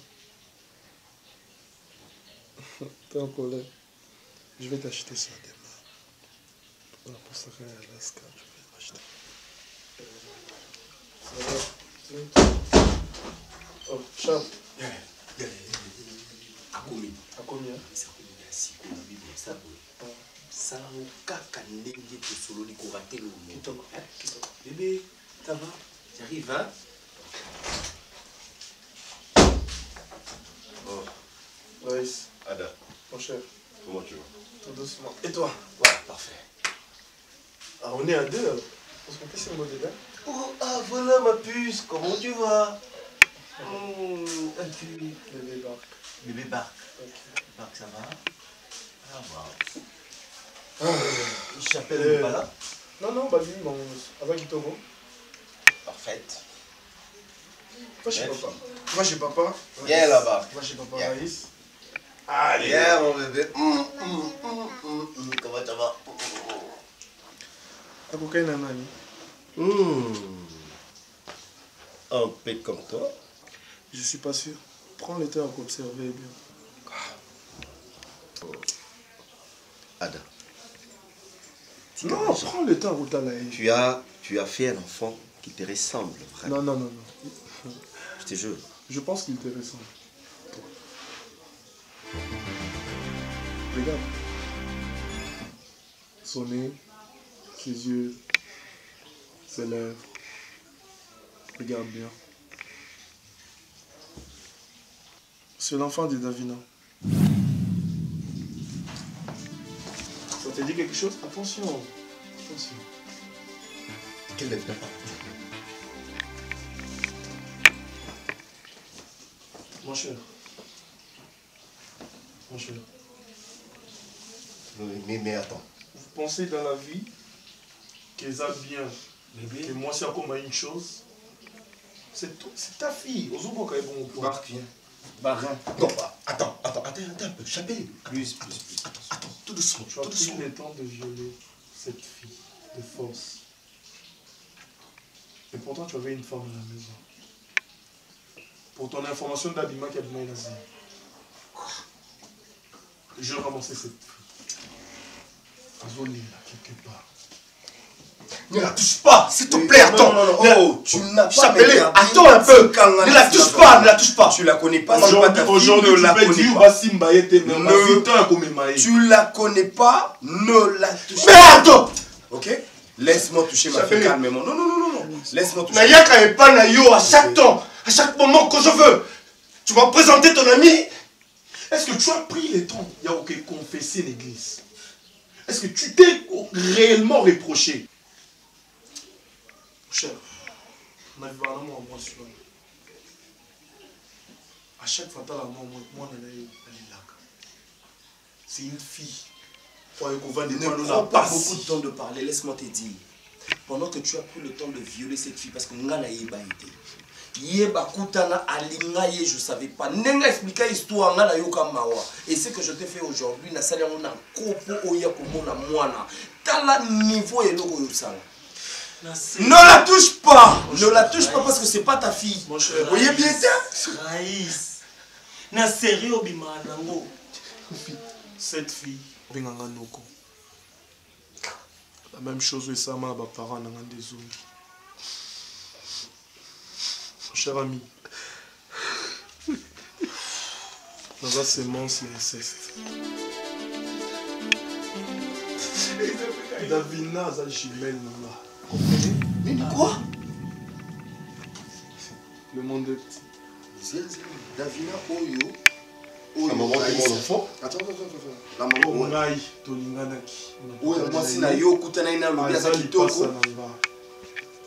T'es en colère. Je vais t'acheter ça demain. Pour ça qu'à Alaska, je vais l'acheter. Ça va? Oh, Charles. À combien? À combien? Ça bébé, ça va? J'arrive, hein? Oh. Raïs. Ada. Mon cher. Comment tu vas? Tout doucement. Et toi? Ouais, parfait. Ah, on est à deux. Parce qu'on peut s'y remonter là. Oh, ah, voilà ma puce, comment tu vas? Bébé Bark. Bébé Bark. Bark, ça va? Ah, waouh. Chapelle n'est pas là? Non, non, Babi, avec Itogo. Parfait. Va chez papa. Va chez papa. Viens là-bas. Va chez papa, Raïs. Allez. Viens, mon bébé. Comment ça va? Akokai Nanani. Un peu comme toi. Je suis pas sûr. Prends le temps à observer bien. Ada. Non, prends le temps à regarder. Tu as fait un enfant qui te ressemble, frère. Non, non, non, non. Je te jure. Je pense qu'il te ressemble. Regarde. Son nez, ses yeux, ses lèvres. Regarde bien. C'est l'enfant de Davina. Ça te dit quelque chose? Attention. Attention. Quelle est la Mon cher. Mon cher. Mais attends. Vous pensez dans la vie que ça bien, que moi c'est comme une chose? C'est ta fille. Ozobo quand bon point. Bark, viens. Barin. Non, attends un peu. Chapelle. Plus. Attends, tout doucement. Tu as pris le temps de violer cette fille de force. Et pourtant tu avais une femme à la maison. Pour ton information d'Abima qui a bien la zone. Je ramassais cette fille. Azoli là, quelque part. Ne la touche pas, s'il te plaît, attends. Non. Oh, tu n'as pas Chapelle, attends un peu. Ne la touche pas, Tu la connais pas. Aujourd'hui, tu la connais pas. Tu la connais pas, ne la touche pas. Mais attends. Ok? Laisse-moi toucher ma fille calmement. Non. Laisse-moi toucher. Nayaka est pas Nayo à chaque temps, à chaque moment que je veux. Tu m'as présenté ton ami. Est-ce que tu as pris le temps, Yaoké, confesser l'église? Est-ce que tu t'es réellement reproché? Cher, on a vu un amour à moi sur à chaque fois, moi, c'est une fille. Ne prends pas beaucoup de temps de parler, laisse-moi te dire. Pendant que tu as pris le temps de violer cette fille, parce que Ngana Yeba été. Yeba Kutana Alinga Ye, je ne savais pas. Nenga expliqué l'histoire Ngana Yoka Mawa. Et ce que je t'ai fait aujourd'hui, na sali on a kopo oya komona mwana. Tala niveau et logo yosala. Ne la touche pas! Ne la touche pas parce que c'est pas ta fille. Mon cher, vous voyez bien ça? Raïs. Na sérieux bima nango. Cette fille, Benganga Noko. La même chose que ça, ma parents n'ont des zones. Cher ami, dans la sémence, l'inceste. Davina, ça jumelle, comprenez? Mais quoi? Le monde est petit. Davina, Oyo. La maman de mon enfant. Attends. La maman. Ngai, Tolinganaki. Oyo, moi, si na yo, kutana ina lobi asa kitoko.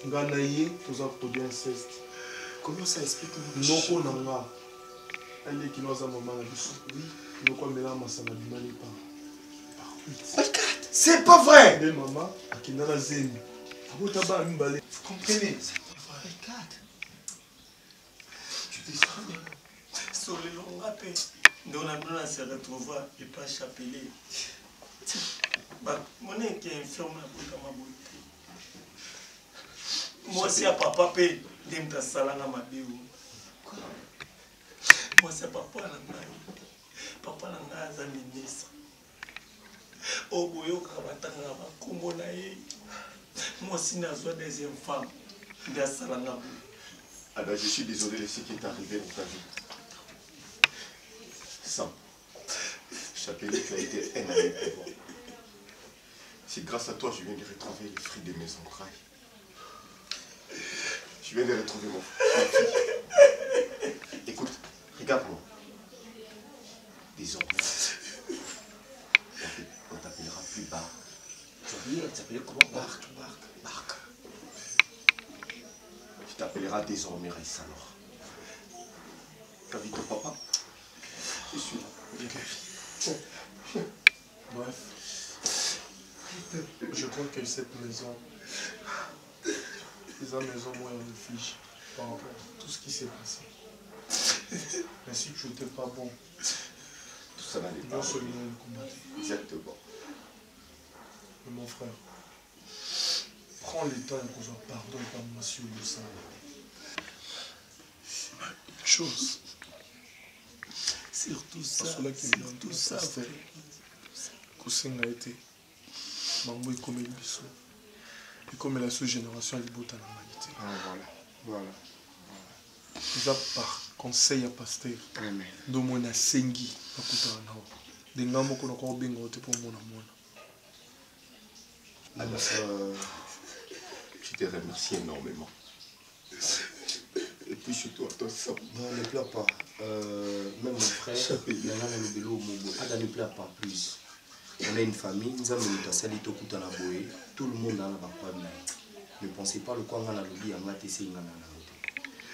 Nganaye, tous a produit inceste. Comment ça explique? Noko nanga. Elle qui nous a maman la biso. Oui. Noko mela masana binali par. C'est pas vrai! Mais maman, qui n'a la zémi. Vous comprenez? C'est pas vrai. Tu te sens bien. Sur le long rappel, nous on se retrouver et pas chapeler. Mon est qui est infirme dans ma beauté. Moi aussi à papa paye d'imta salanga ma biou. Moi c'est papa nanga. Papa nanga za ministre. Oboyo kabatanga ba kombo na ye. Moi aussi nazo deuxième femme. Nda salanga bou. Ada, je suis désolé de ce qui est arrivé dans ta vie. Sam, Chapelle, tu as été un ami pour moi. C'est grâce à toi que je viens de retrouver les fruits de mes entrailles. Je viens de retrouver mon fils. Écoute, regarde-moi. Désormais, on t'appellera plus Bark. Tu as dit, elle s'appelait comment? Bark. t'appelleras désormais Raïs alors. T'as vu ton papa? Je suis là. Bref. Je crois que cette maison, c'est la maison où on réfléchit par rapport à tout ce qui s'est passé. Mais si tu n'étais pas bon, tout ça n'allait pas. Exactement. Mais mon frère, prends le temps et qu'on soit pardon par moi sur le sang. Une chose. Surtout ça. Surtout ça. Koussin a été. Mambo est comme Bisso. Et comme la sous-génération, elle botte à l'humanité. Ah, voilà. Déjà par conseil à pasteur. Amen. Donc on a sengi à Koutana. Des gamins qu'on a encore bien gâtés pour mon amour. Alors, je te remercie énormément. Et puis surtout à toi, ça. Non, ne pleure pas. Même mon frère, ne pleure pas plus. On a une famille, nous avons tout le monde a un problème. Ne pensez pas le quoi on a lobby en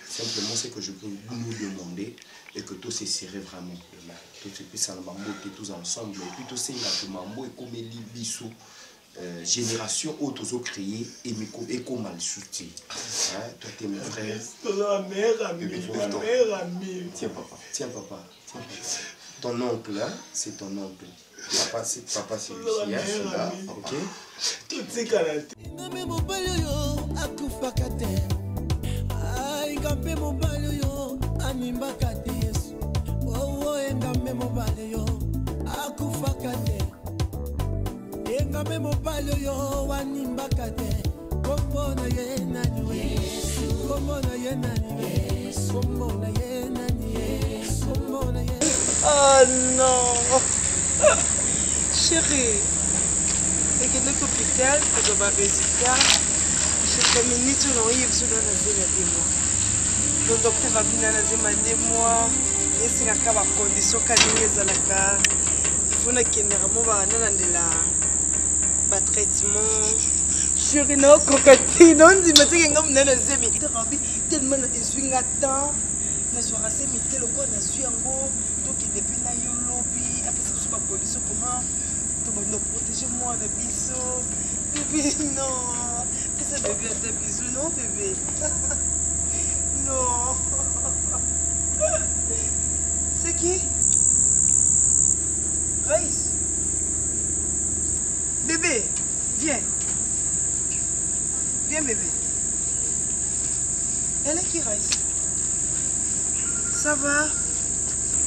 simplement c'est que je peux nous demander et que tout se serait vraiment tout ce que ça nous tous ensemble et puis tout c'est que mambo et comme libiso génération autres ont créé et comme mal soutien. Toi t'es mon frère. La meilleure amie. Tiens papa. Ton oncle là, c'est ton oncle. Papa c'est Lucien, c'est là, ok? Toutes ces caractères. Engambe mobali yo animbaka te Yesu. Oh engambe mobali yo akufaka te. Engambe mobali yo animbaka te. Kombo na ye nani Yesu. Kombo na ye nani Yesu. Kombo na ye nani Yesu. Kombo na ye. Oh non. Chérie. Et que notre hôpital, que je vais résultat. Je communique sur l'envie sur la moi. Le docteur a bien dit moi et c'est à quoi condition qu'elle ezalaka funa kendera mo ba nalandela ba traitement chérie no kokati non ndi matike ngam nana zemi terapi tellement na swinga temps na soira semi telo ko na swiango to ki depuis na yo lobby après ça pas condition comment to ba no protéger moi na biso bébé non ça devient des bisous non bébé. Non. C'est qui? Raïs. Bébé, viens. Viens bébé. Elle est qui Raïs? Ça va?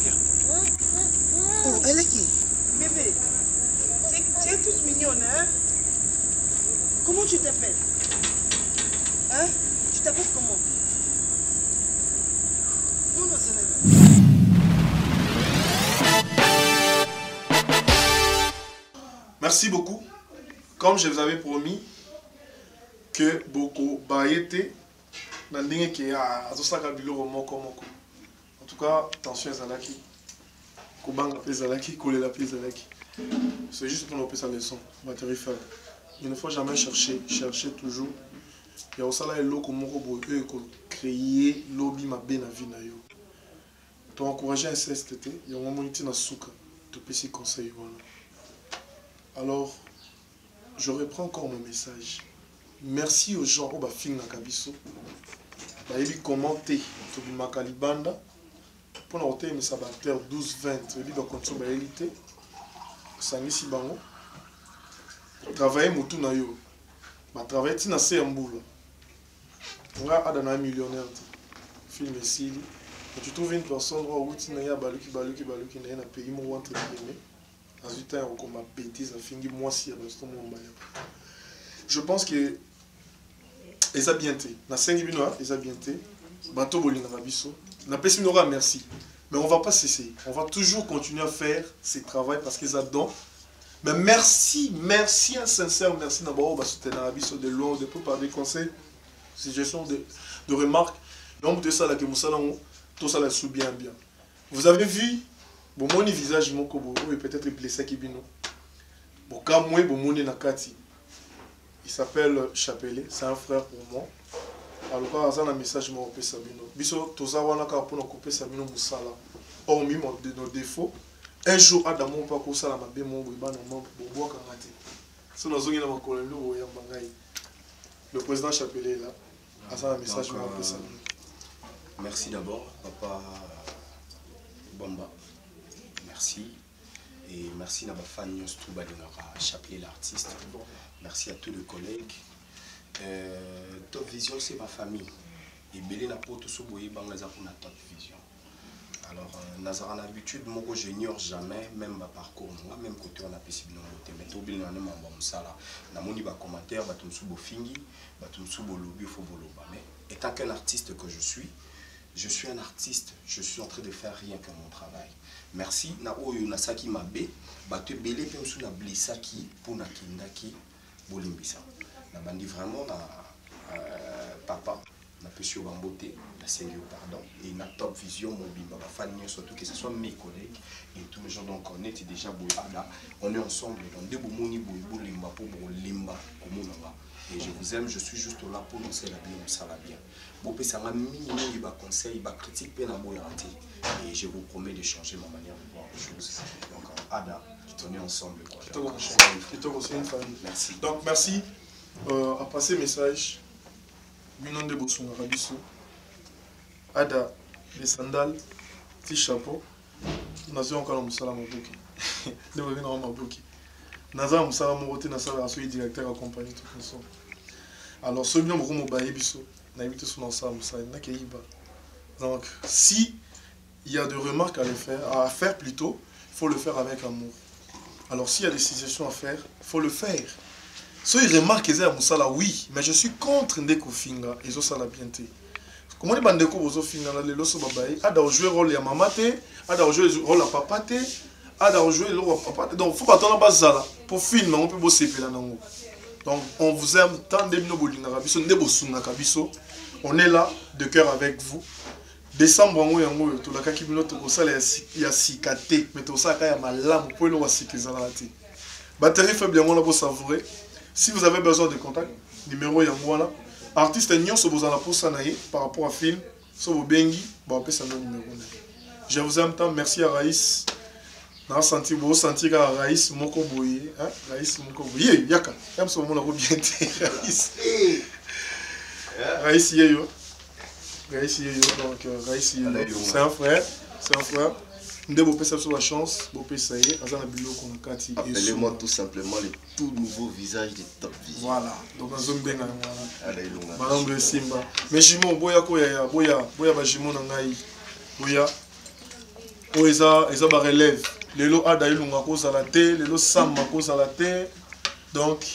Viens. Oh, elle est qui? Bébé. Tu es toute mignonne, hein? Comment tu t'appelles? Hein? Tu t'appelles comment? Merci beaucoup. Comme je vous avais promis que beaucoup baïté dans le qui a en tout cas attention Zalaki Kubanga Zalaki coller la Zalaki. C'est juste pour nous passer sa leçon matériel. Il ne faut jamais chercher toujours. Il y a aussi là l'eau comme on peut créer lobby ma bien à vie na yo. Tu encourager un CSTT, il y a un moment où souka, tu peux s'y conseiller voilà. Alors, je reprends encore mon message. Merci aux gens qui ont fait na kabiso. Ba yebi commenter to bimakalibanda pour na hotel sabateur 12-20, yebi ba konso ba élité. Sangisi bango. Travailler mutu na yo. Ba travailler tina se mbula. On a un millionnaire. Film ici. Tu trouves une personne où tu n'as pas baluki dans un pays où entre guillemets. Ensuite, on a comme bêtise, on finit moi si je pense que ils ont bien été. Na 5 minutes, ils ont bien été. Bateau bolina rabiso. Na pesi n'aura merci. Mais on va pas cesser. On va toujours continuer à faire ce travail parce qu'ils adorent. Mais merci un sincère merci d'abord à soutenir rabiso de loin, de peu par des conseils, suggestions de remarques. Donc de ça là que nous allons tout ça là sous bien. Vous avez vu bon mon visage mon kobo et peut-être blessé qui bino. Bon quand moi bon mon nakati. Il s'appelle Chapelet, c'est un frère pour moi. alors aza na message moko opesa bino biso toza wana kaka mpona kopesa bino mosala hormis de nos défauts un jour adamu mpo akosala mabe moko ebana bobwakanga te so nazongi na makolo lelo boyamba ngai le président Chapelet là aza na message moko opesa bino. Merci d'abord papa Bamba, merci et merci à ma fan News Touba de Chapelet l'artiste. Merci à tous les collègues. Top Vision c'est ma famille et belé na poto so boye bangaza pour na Top Vision. Alors nazara l'habitude moko je n'ignore jamais même ma parcours moi même côté on a possible noté mais to bil na na mamba musala na moni ba commentaire ba tumsu bo fingi ba tumsu bo lobby fo boloba mais étant qu'un artiste que je suis un artiste, je suis en train de faire rien que mon travail. Merci na oyo na saki mabe ba te belé pe msu na blessaki pour na kindaki bolimbisa. Na bandi vraiment na papa na Monsieur Bambote, la Seigneur pardon, et na Top Vision Mobimba, ma famille surtout que ce soit mes collègues et tous les gens donc on était déjà boyada, on est ensemble dans deux boumoni bolimba pour limba comme on et je vous aime, je suis juste là pour nous c'est la bien, ça va bien. Bopé ça m'a mis il va conseil, il va critiquer na boyarati et je vous promets de changer ma manière de voir les choses. Donc Ada, on est ensemble quoi. Merci. Donc merci à passer message. Binon de Bosunga Rabiso, Ada, les sandales, petit chapeau, nous avons encore un moussala maboki. Nous avons un maboki. Nous avons un moussala maboki, nous avons un directeur accompagné tout comme ça. Alors, ce bien, nous avons un biso, nous avons tous un moussala, nous avons donc, si il y a des remarques à faire plutôt, il faut le faire avec amour. Alors, s'il y a des suggestions à faire, il faut le faire. So il remarque qu'ils ont Moussala, oui, mais je suis contre Ndeko Finga et zo sala bien te. Comment les bandeko bozo Finga là les loso babaye, ada jouer rôle ya maman te, ada jouer rôle à papa te, ada jouer le rôle à papa te. Donc faut pas attendre bazala pour filmer on peut bosser là nango. Donc on vous aime tant de bino bolinga biso ndebo sunga kabiso. On est là de cœur avec vous. Décembre ngo yango to la kaki bino to sala ya sikate, mais to sala ya malamu pour le wasikizala te. Batterie faible yango la pour savourer. Si vous avez besoin de contact, numéro Yangwana, artiste Nyon se vous en a pour Sanaï par rapport à film, sur vos bengi, bon après ça le numéro. Je vous aime tant, merci à Raïs. N'a senti vous sentir à Raïs moko boye, hein? Raïs moko boye, yaka. Même ce moment là bien Raïs. Raïs yeyo. Raïs yeyo donc Raïs yeyo. C'est un frère, Ndebo pesa sur la chance, Bopé ça y est, Azana Bilo Konakati. Appelez-moi tout simplement le tout nouveau visage de Top Vision. Voilà, donc on zone benga voilà. Madame Simba. Mais Jimon boya koya boya ba Jimon nangai. Boya. O eza ba relève. Lelo ada ilunga ko za la té, lelo samba ko za la té. Donc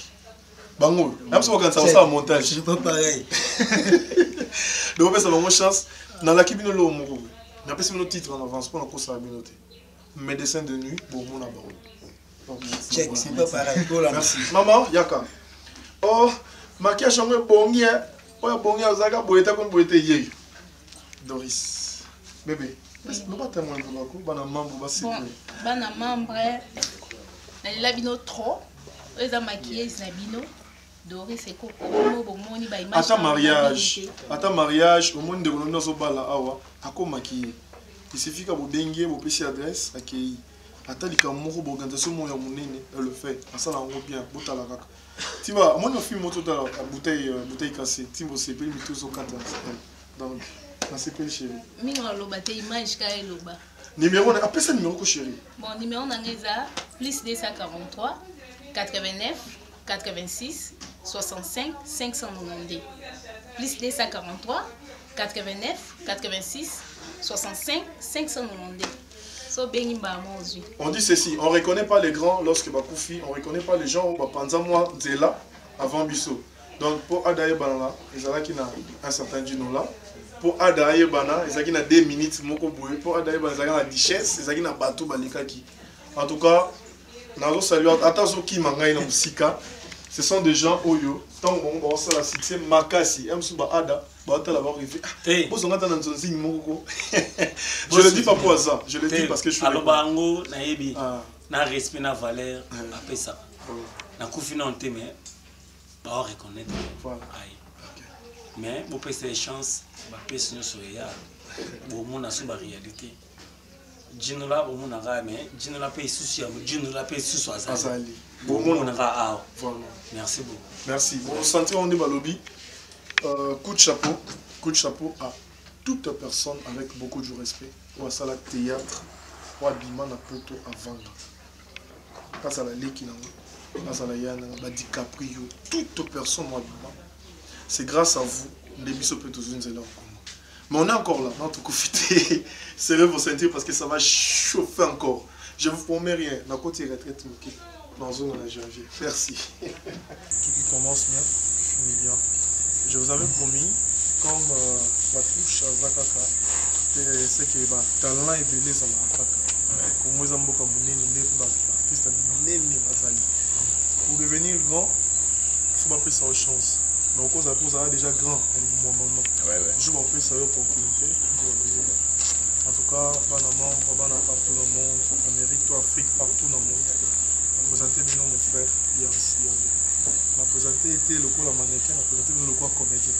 bango, même si on quand ça montage, c'est pas pareil. Donc pesa bonne chance na la kibino lo moko. Mais après, c'est notre titre en avance pour la communauté. Médecin de nuit, pour mon abord. Check, c'est pas pareil. Merci. Maman, Yaka. Oh, maquillage en bonnier. Oh, bonnier, Zaga, boeta comme boeta yé. Doris. Bébé. Nous pas tellement de la coupe, bana membre, bana membre. La bino trop. Ils ont maquillé, Zabino. Doris et Coco, bomoni ba image. Attends mariage, au monde de l'on a bala awa, ako maquillé. Il suffit que vous dengue, vous puissiez adresse, accueilli. Attends, il y a un mot d'organisation, mon yamounene, elle le fait. Ça l'a bien, bouta la caca. Tu vois, moi, je filme tout à la bouteille cassée. Tu vois, c'est plus tout au 14. Donc, c'est plus chéri. Mingo loba te image ka loba. Numéro, appelle ça numéro chéri. Bon, numéro nangeza plus 243 89 86 65 592 plus 243 89 86 65 592. So bengi ba mozu. On dit ceci, on ne reconnaît pas les grands lorsque Bakoufi, on ne reconnaît pas les gens pendant moi Zela avant Bisso. Donc pour Adaye Banana, ils ont un certain dino là. Pour Adaye Banana, ils ont 2 minutes moko boye. Pour Adaye Banana, ils ont la richesse, ils ont bateau balikaki. En tout cas, nous saluons attention qui mangaï na musika. Ce sont des gens oyo tant on va la succès makasi emsuba ada ba la voir arriver. Vous on attend dans un signe moko. Je le dis pas pour ça, je le dis parce que je suis alors bango na yebi na respect na valeur après ça. Na kufina on te mais ba reconnaître. Voilà. mais bopesa chance bapesi nyonso eya bomona so baréalité djinola bomonaka mais djinola mpe lisusu ya djinola mpe lisusu azali bomonaka awa. Merci beaucoup. Merci. Bon, sentir on est balobi. Coup de chapeau à toute personne avec beaucoup de respect. Ou à ça la théâtre, ou à Bima na poto à vendre. Pas à la Leki na pas à la Yana, ba DiCaprio, toute personne ou à Bima. C'est grâce à vous, les bisous peut tous une zéro. Mais on est encore là, on peut profiter. Serrez vos ceintures parce que ça va chauffer encore. Je vous promets rien. Na côté retraite ok. Dans zone on a janvier. Merci. Tout qui commence bien, qui finit bien. Je vous avais promis, comme la touche à Zakaka, c'est que le talent est belé à Zakaka. Comme vous avez beaucoup de artistes, pour devenir grand, il faut pas sa chance. Mais au cause à ça déjà grand, je vais faire ça opportunité. En tout cas, Panama, partout dans le monde, Amérique, Afrique, partout dans le monde. Présenté mon frère Yams. m'a présenté était le coup la mannequin, m'a présenté le coup comédien.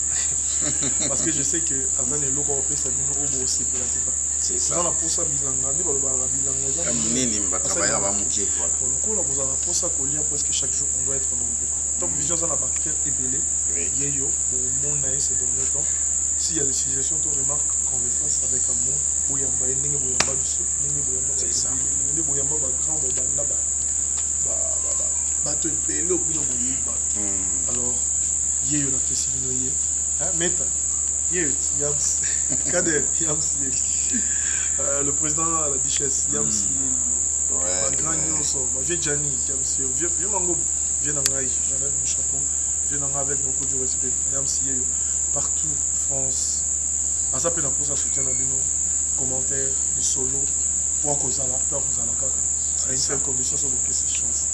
Parce que je sais que avant le loco on peut s'habiller au beau aussi pour la plupart. C'est ça. On a pour ça bilanga, on va bilanga. Comme nini va travailler à Mouké voilà. Pour le coup là vous avez pour ça qu'on lit presque chaque jour on doit être nombreux. Top vision ça la barrière est belé. Yeyo pour mon naï c'est dans le temps. S'il y a des suggestions, tu remarques qu'on les fasse avec amour. Bouyamba, Ninge Bouyamba, Ninge Bouyamba, c'est ça. Ninge Bouyamba, grand, Banda, bateau belé au bino Bouyamba. Alors, Yé, on a fait Sibino Yé. Meta, Yé, Yams, Kader, Yams, Yé. Le président à la Duchesse, Yams, Yé. Ouais. Grand Nyonso, ma vieille Gianni, Yams, Yé. Vieux Mango, viens en Aïe, j'enlève mon chapeau. Viens en avec beaucoup de respect. Yams, Yé. Partout, France, à ça peut pour ça soutien à nous, commentaires, du solo, pour qu'on s'en la c'est une seule condition sur lequel c'est chance.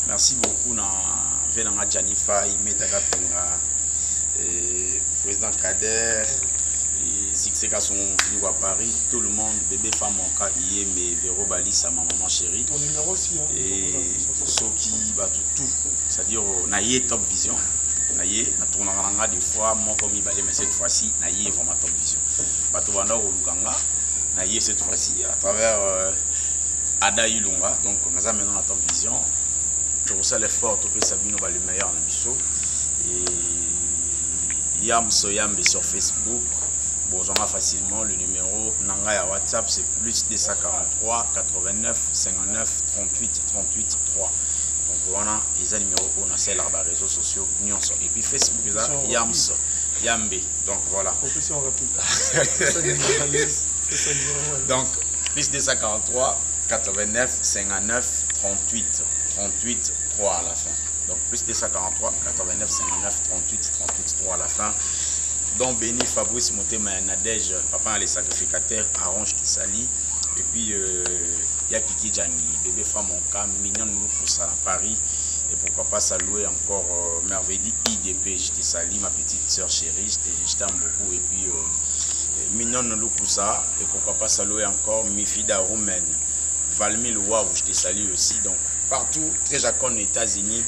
Merci beaucoup na venanga Janifa, Imetaga Tonga, président Kader, Sixé Kasson venu à Paris, tout le monde, bébé femme en cas hier, mais Véro Bali, sa maman chérie. Ton numéro aussi, hein. Et Soki, tout, c'est-à-dire Naïe Top Vision. Naïe, na tournanga des fois, moi comme il balait, mais cette fois-ci, Naïe vraiment Top Vision. Bato Banda au Luganga, Naïe cette fois-ci, à travers Ada Ilunga, donc on a maintenant la Top Vision. Je ressens l'effort, tout Sabino va le meilleur en Bisso. Et Yam Soyambe sur Facebook. Bon, j'en ai facilement le numéro Nanga à WhatsApp, c'est plus 243 89 59 38 38 3. Donc voilà, les numéros qu'on a sur les réseaux sociaux. Et puis Facebook, Yams, Yambe. Donc voilà. Donc plus 243 89 59 38 38 3 à la fin. Donc plus 243 89 59 38 38 3 à la fin. Donc Béni Fabrice Motema Nadège, papa les sacrificateurs, Arrange Kisali. Et puis il y a Kiki Djangi, bébé femme en cas, mignon nous pour ça à Paris. Et pourquoi pas saluer encore Merveille IDP, je te salue ma petite soeur chérie, je t'aime beaucoup. Et puis mignon nous pour ça. Et pourquoi pas saluer encore Mifida Roumaine, Valmy Waouh, je te salue aussi. Donc partout, très jacon aux États-Unis,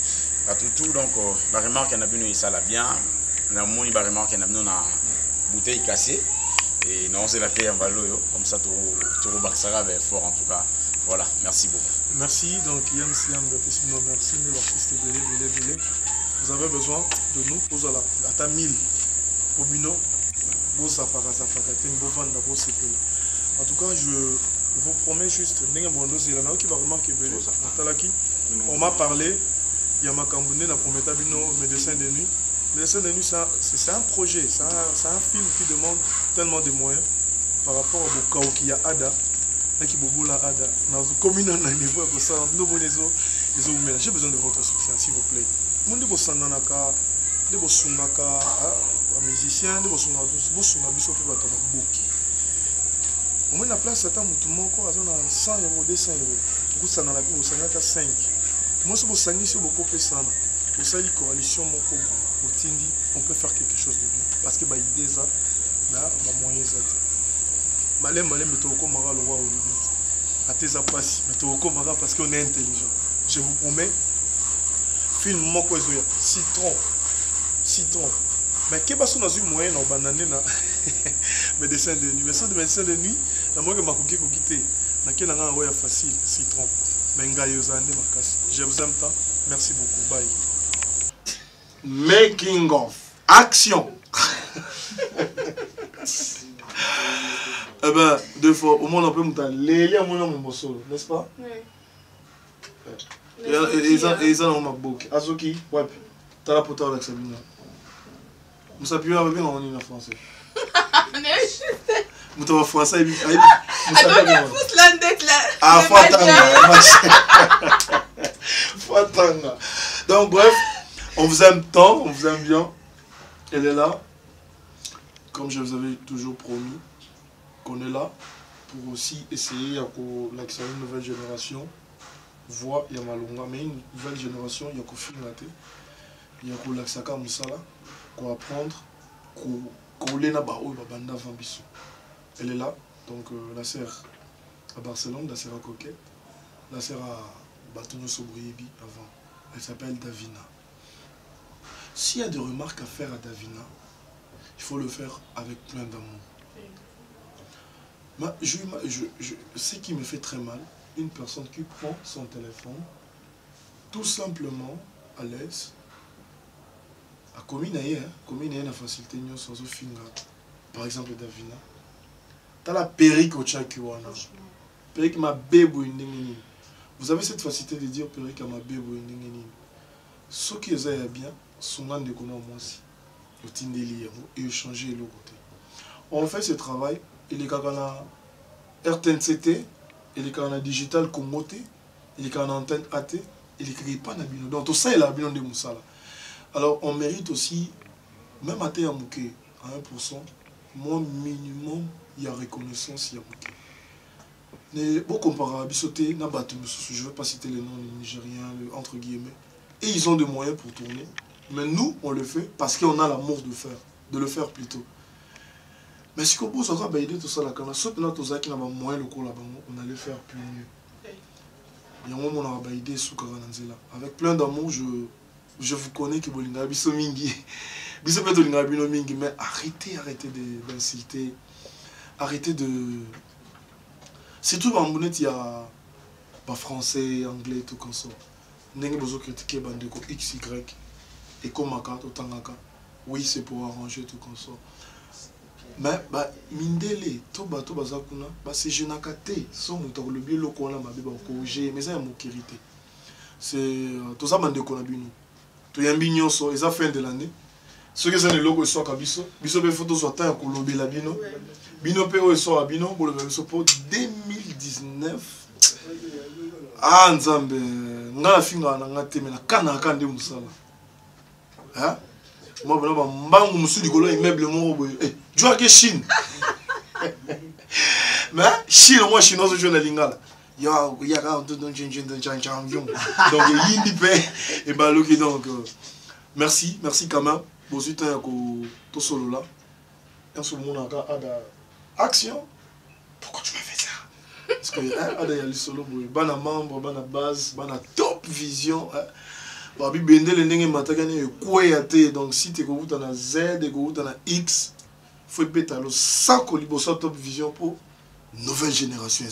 partout tout. Donc la remarque en a bien ça là bien. On a mon remarque en a bien na bouteille cassée. Et non, c'est la paix en valo, comme ça, tout rebaksara va être fort en tout cas. Voilà, merci beaucoup. Merci, donc Yam Siam, merci, l'artiste Belé. Vous avez besoin de nous, vous allez à ta 1000 au bino, en tout cas, je vous promets juste, on m'a parlé, il y a ma Kamboune, la prometta bino, médecin de nuit. Le dessin de nuit, c'est un projet, c'est un film qui demande tellement de moyens par rapport au cas où il y a Ada, qui bobola Ada, dans une commune à niveau de ça, j'ai besoin de votre soutien, s'il vous plaît. Monde de Sanganaka, de Bosungaka, un musicien, de Bosunga, Bosunga, Bissot, Boki. Au moins, la place, c'est un mouton, 100 euros, 200 euros. Vous savez, vous avez 5. Moi, si vous avez beaucoup de personnes, vous avez une coalition, on peut faire quelque chose de bien. Parce que l'idée, c'est que moyen parce qu'on est intelligent. Je vous promets, film citron, Mais qu'est-ce que nous avons moyen de bananer na médecin de nuit. Médecin de nuit, la moitié m'a coquille quitter. Na quel endroit ouais facile, citron. Mais ngaïosane makasi. Je vous aime tant. Merci beaucoup. Bye. Making of action. Eh ben, deux fois, au moins on peut monter les mon solo, n'est-ce pas? Oui. Et ça on m'a beaucoup. Azoki, ouais. T'as la pote avec Sabina. Nous s'appuie avec bien en français. Nous t'avons français. Ah, Fatanga. Donc bref, on vous aime tant, on vous aime bien. Elle est là. Comme je vous avais toujours promis, qu'on est là pour aussi essayer d'accélérer une nouvelle génération. Voix Yamalonga, mais une nouvelle génération, il y a qu'au film là, il y a qu'au Laksaka Moussala, qu'on apprendre, qu'on l'ena bao banda vambiso. Elle est là, donc la sœur à Barcelone, la sœur à Coquette, la sœur à Batono Sobriébi avant. Elle s'appelle Davina. S'il y a des remarques à faire à Davina, il faut le faire avec plein d'amour. Ce qui me fait très mal, une personne qui prend son téléphone, tout simplement à l'aise, à commune la facilité, par exemple Davina, tu as la périque au Tchakiwana, périque ma bébou. Vous avez cette facilité de dire périque ma bébou. Ce qui est bien, son nom de connaître moi aussi. Et échanger de l'autre côté. On fait ce travail, il est quand on a RTNCT, il est quand on a Digital Congoté, il est quand on a Antenne AT, il est pas na bino. Donc tout ça il a bino de Moussala. Alors on mérite aussi, même à Mouké, à 1%, moins minimum, il y a reconnaissance, il y a Mouké. Mais bon comparé à Bissoté, je ne vais pas citer les noms nigériens, entre guillemets, et ils ont des moyens pour tourner. Mais nous, on le fait parce qu'on a l'amour de le faire plutôt. Mais si on pose encore tout ça, on allait faire plus mieux. Il y a un moment où avec plein d'amour, je vous connais que Bolinga Biso Mingi. Biso peut Bolinga Bino Mingi, mais arrêtez d'insulter. Arrêtez de. Surtout dans le il y a pas français, anglais, tout comme ça. N'est-ce pas critiquer Bandeko XY. Et comme Tangaka, oui, c'est pour arranger tout comme ça. Mais, Mindele, Toba Zakuna, c'est Genakate, son moteur, le bielo qu'on a, mais ça, mon kérité. C'est tout ça, Mande Konabino. Tu as un bignon, ils ont fin de l'année. Ceux qui sont les logos, ils sont à Bisso. Bisso, les photos sont à Colombie, la Bino. Bino, ils sont à Bino, pour le même support 2019. Ah, Nzambe, Ngala Finga, Nangate, mais la Kanaka de Moussala. Hein? Moi, je suis dit que immeuble tu vois que Chine. Mais Chine, moi, chinois, je suis à Lingala. Il y a un donc, donc, merci quand même. Bon, c'est un solo là. Et ce moment action. Pourquoi tu m'as fait ça? Parce que il y a le solo, bana membre, bana base, bana top vision. Donc si tu as Z, tu as X, il faut péter le sac au top vision pour nouvelle génération.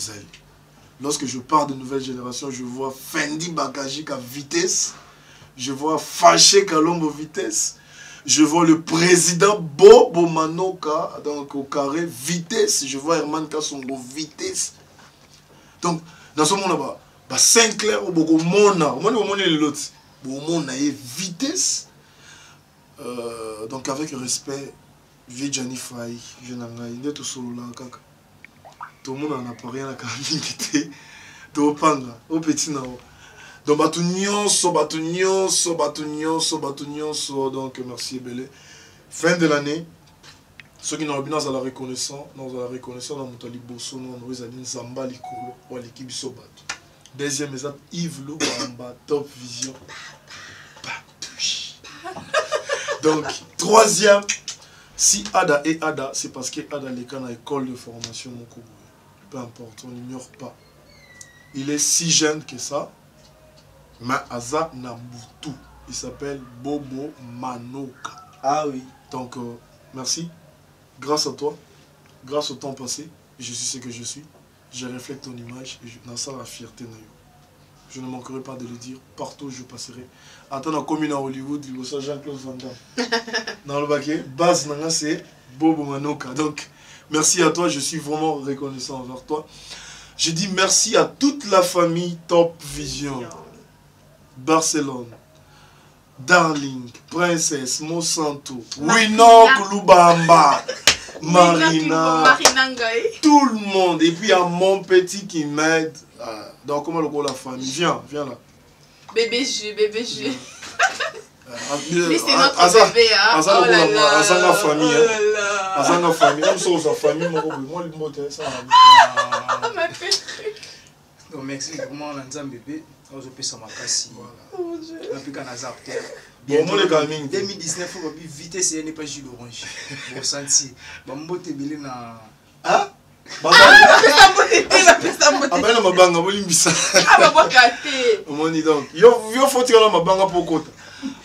Lorsque je parle de nouvelle génération, je vois Fendi Bagajik à vitesse, je vois Fâché Kalombo vitesse, je vois le président Bobo Manoka donc au carré vitesse, je vois Herman Kassongo vitesse. Donc dans ce monde là-bas, Saint-Clair au Bogo Mona, au monde l'autre. Bon, on a vitesse. Donc avec respect, vieux Gianni Fay, je n'ai tout solo là, kaka. Tout le monde n'a pas rien à caminer. Tout panga, au petit nao. Donc batunion, donc merci Belé. Fin de l'année, ceux qui n'ont pas la reconnaissance, dans Moutali Bosso, nous avons Zamba Likolo, ou l'équipe Sobat. Deuxième étape, Yves Lobamba, top vision. Donc, troisième, si Ada est Ada, c'est parce que Ada est dans l'école de formation Mokobo. Peu importe, on n'ignore pas. Il est si jeune que ça, mais Aza Nabutu. Il s'appelle Bobo Manoka. Ah oui. Donc, merci. Grâce à toi, grâce au temps passé, je suis ce que je suis. Je reflète ton image et dans ça la fierté. Je ne manquerai pas de le dire. Partout où je passerai. Attends, la commune à Hollywood, il y a Jean-Claude Van Damme. Dans le baquet, base, c'est Bobo Manoka. Donc, merci à toi. Je suis vraiment reconnaissant envers toi. Je dis merci à toute la famille Top Vision. Barcelone. Darling, Princesse, Monsanto, Winok, Lubamba, Marina, tout le monde. Et puis il y a mon petit qui m'aide. Donc comment le la famille? Viens là. Bébé jus. Lui c'est notre bébé, hein. Oh là là. Azanga famille, Azanga famille. Même si sa famille, moi le mot ça. Donc merci vraiment on a un bébé. On a ça makasi. Oh Dieu. On a pu canazar terre. Bon, moi les gamins. 2019 on va vitesse et n'est pas jus d'orange. Bon senti. Bon mbote belé na. Hein?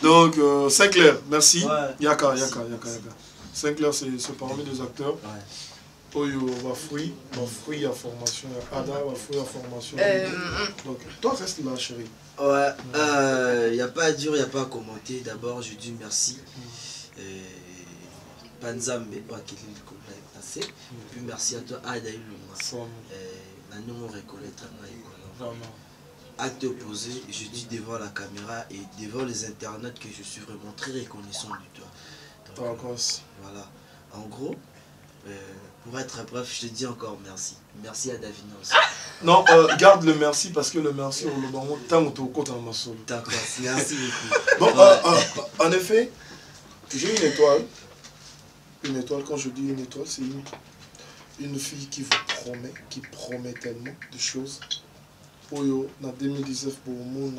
Donc, Saint-Clair, merci. Yaka. Saint-Clair, c'est parmi les acteurs. Oyo va fruit à formation. Ada va fruit à formation. Donc, toi, reste là, chérie. Ouais, il n'y a pas à dire, il n'y a pas à commenter. D'abord, je dis merci. Panzambe, qui est passé. Puis merci à toi, Ada Ilunga. Nous reconnaître. Acte opposé, je dis devant la caméra et devant les internautes que je suis vraiment très reconnaissant de toi. Donc, voilà. En gros, pour être bref, je te dis encore merci. Merci à Davina aussi. Non, garde le merci parce que le merci, on le donne tant que tu comptes en maçon. D'accord, merci beaucoup. Bon, en effet, j'ai une étoile. Une étoile, quand je dis une étoile, c'est une fille qui vous promet, qui promet tellement de choses. Oyo, en 2019, pour mon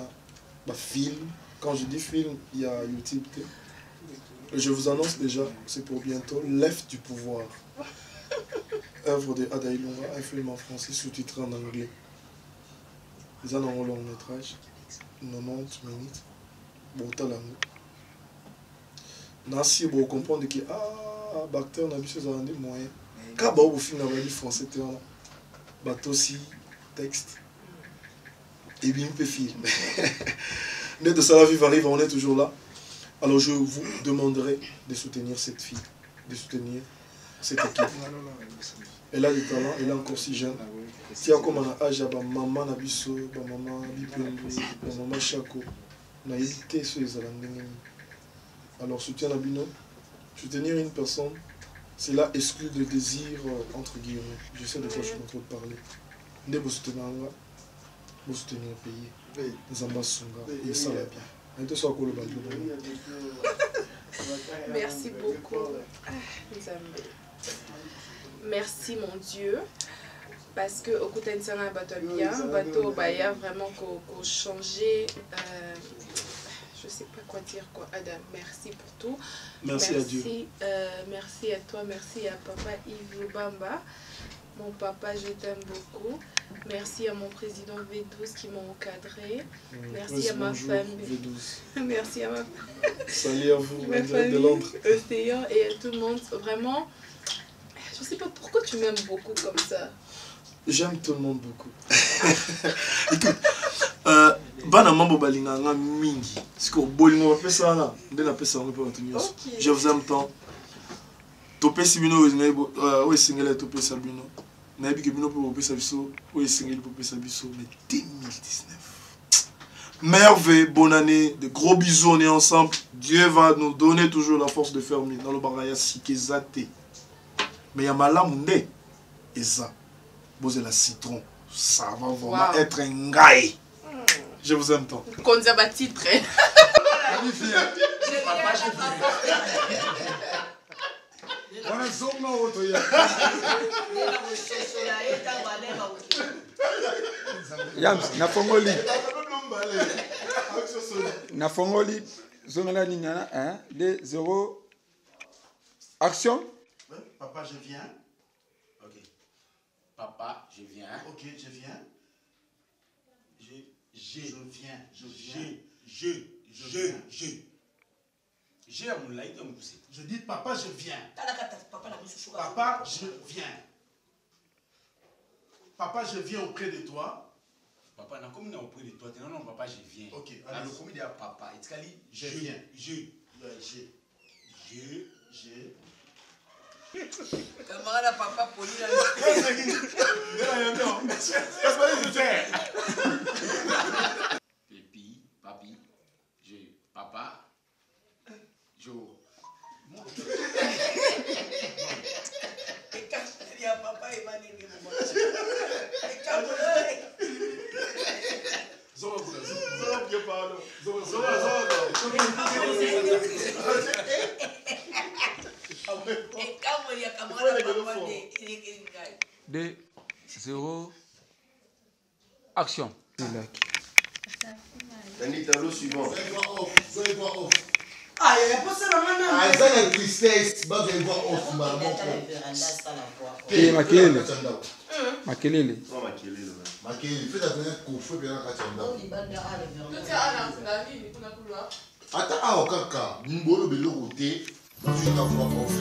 film, quand je dis film, il y a YouTube. Je vous annonce déjà, c'est pour bientôt, L'œuf du pouvoir. Œuvre de Ada Ilunga, un film en français sous-titré en anglais. Ils en ont un long métrage, 90 minutes. Bon, talango. Nancy, vous comprenez que Bacteur n'a pas besoin de moyens. Quand vous film en français, bateau aussi, texte. Et bien, on peut film. Net de ça, la vie arrive, on est toujours là. Alors, je vous demanderai de soutenir cette fille, de soutenir cette équipe. Elle a du talent, elle est encore si jeune. Si elle a comme un âge, maman Nabiso, maman Bipendo, maman Chako, n'a hésité sur les alangues. Alors, soutien à Bino, soutenir une personne, c'est là exclu de désir, entre guillemets. Je sais de quoi je suis en train de parler. Ne vous soutenir là, vous soutenir le pays. Nous ambassadeurs, et ça va bien. Merci beaucoup. Merci mon Dieu. Parce que au côté de ça, un bateau bien, bateau baya vraiment qu'on changé. Je sais pas quoi dire quoi. Adam, merci pour tout. Merci à Dieu. Merci à toi, merci à papa Yves Lubamba. Mon papa, je t'aime beaucoup. Merci à mon président V12 qui m'a encadré. Merci à ma famille. Merci à ma famille. Salut à vous, ma famille, Océan et à tout le monde. Vraiment, je sais pas pourquoi tu m'aimes beaucoup comme ça. J'aime tout le monde beaucoup. Écoute, bana mambo balinganga mingi. Parce que bolingo pesa na, ndena pesa on peut tenir. Je vous aime tant. Topé Sibino, oui, single Topé Sabino. Nabi que Bino pour pesa biso, oui, single pour pesa biso, mais 2019. Merveille, bonne année, de gros bisous, on est ensemble. Dieu va nous donner toujours la force de faire mieux. Dans le baraya sikezate. Mais il y a malamunde et ça. Vous la citron, ça va vraiment être un gars. Je vous aime tant. Qu'on a bâti titre. Yams, na fongoli zongala nina 1 2 0 action. Papa, je viens. Ok. Papa, je viens. Ok, je viens. Je J'ai un moulay, un poussé. Je dis, papa, je viens. Papa, je viens. Papa, je viens auprès de toi. Papa, non, comme auprès de toi, non, non, papa, je viens. Ok, alors, comme il dit à papa, je viens. Camarade papa poli là. Pépi, papi, papa, Jo. Il y a papa et mané. Deux, 0, action. Dani, tableau suivant. Vous allez voir off. Ah, il y a pas ça dans la Ah, ça la tristesse. Vous allez voir off. Makelele. Makelele. Makelele, faites attention qu'on fait bien la kachanda. Attends, ah, kaka, mbolo belo côté, tu vas voir off.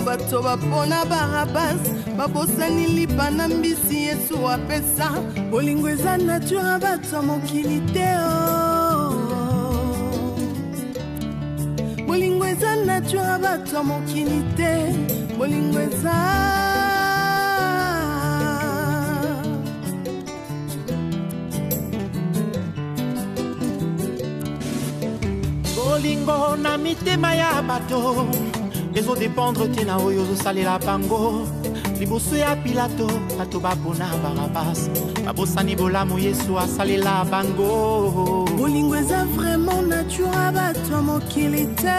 bato bapona barabas babosani lipa na mbisi yesu apesa bolingo eza nature bato mokili te bolingo eza nature bato mokili te bolingo eza bolingo na mitema ya bato ezodépendre te na oyo ozosalela bango liboso ya pilato bato bapona barabas babosani bolamu yesu asalela bango bolingo eza vraiment nature bato mokili te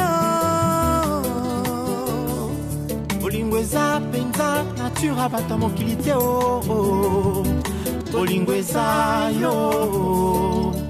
bolingo eza mpenza nature bato mokili te bolingo eza yo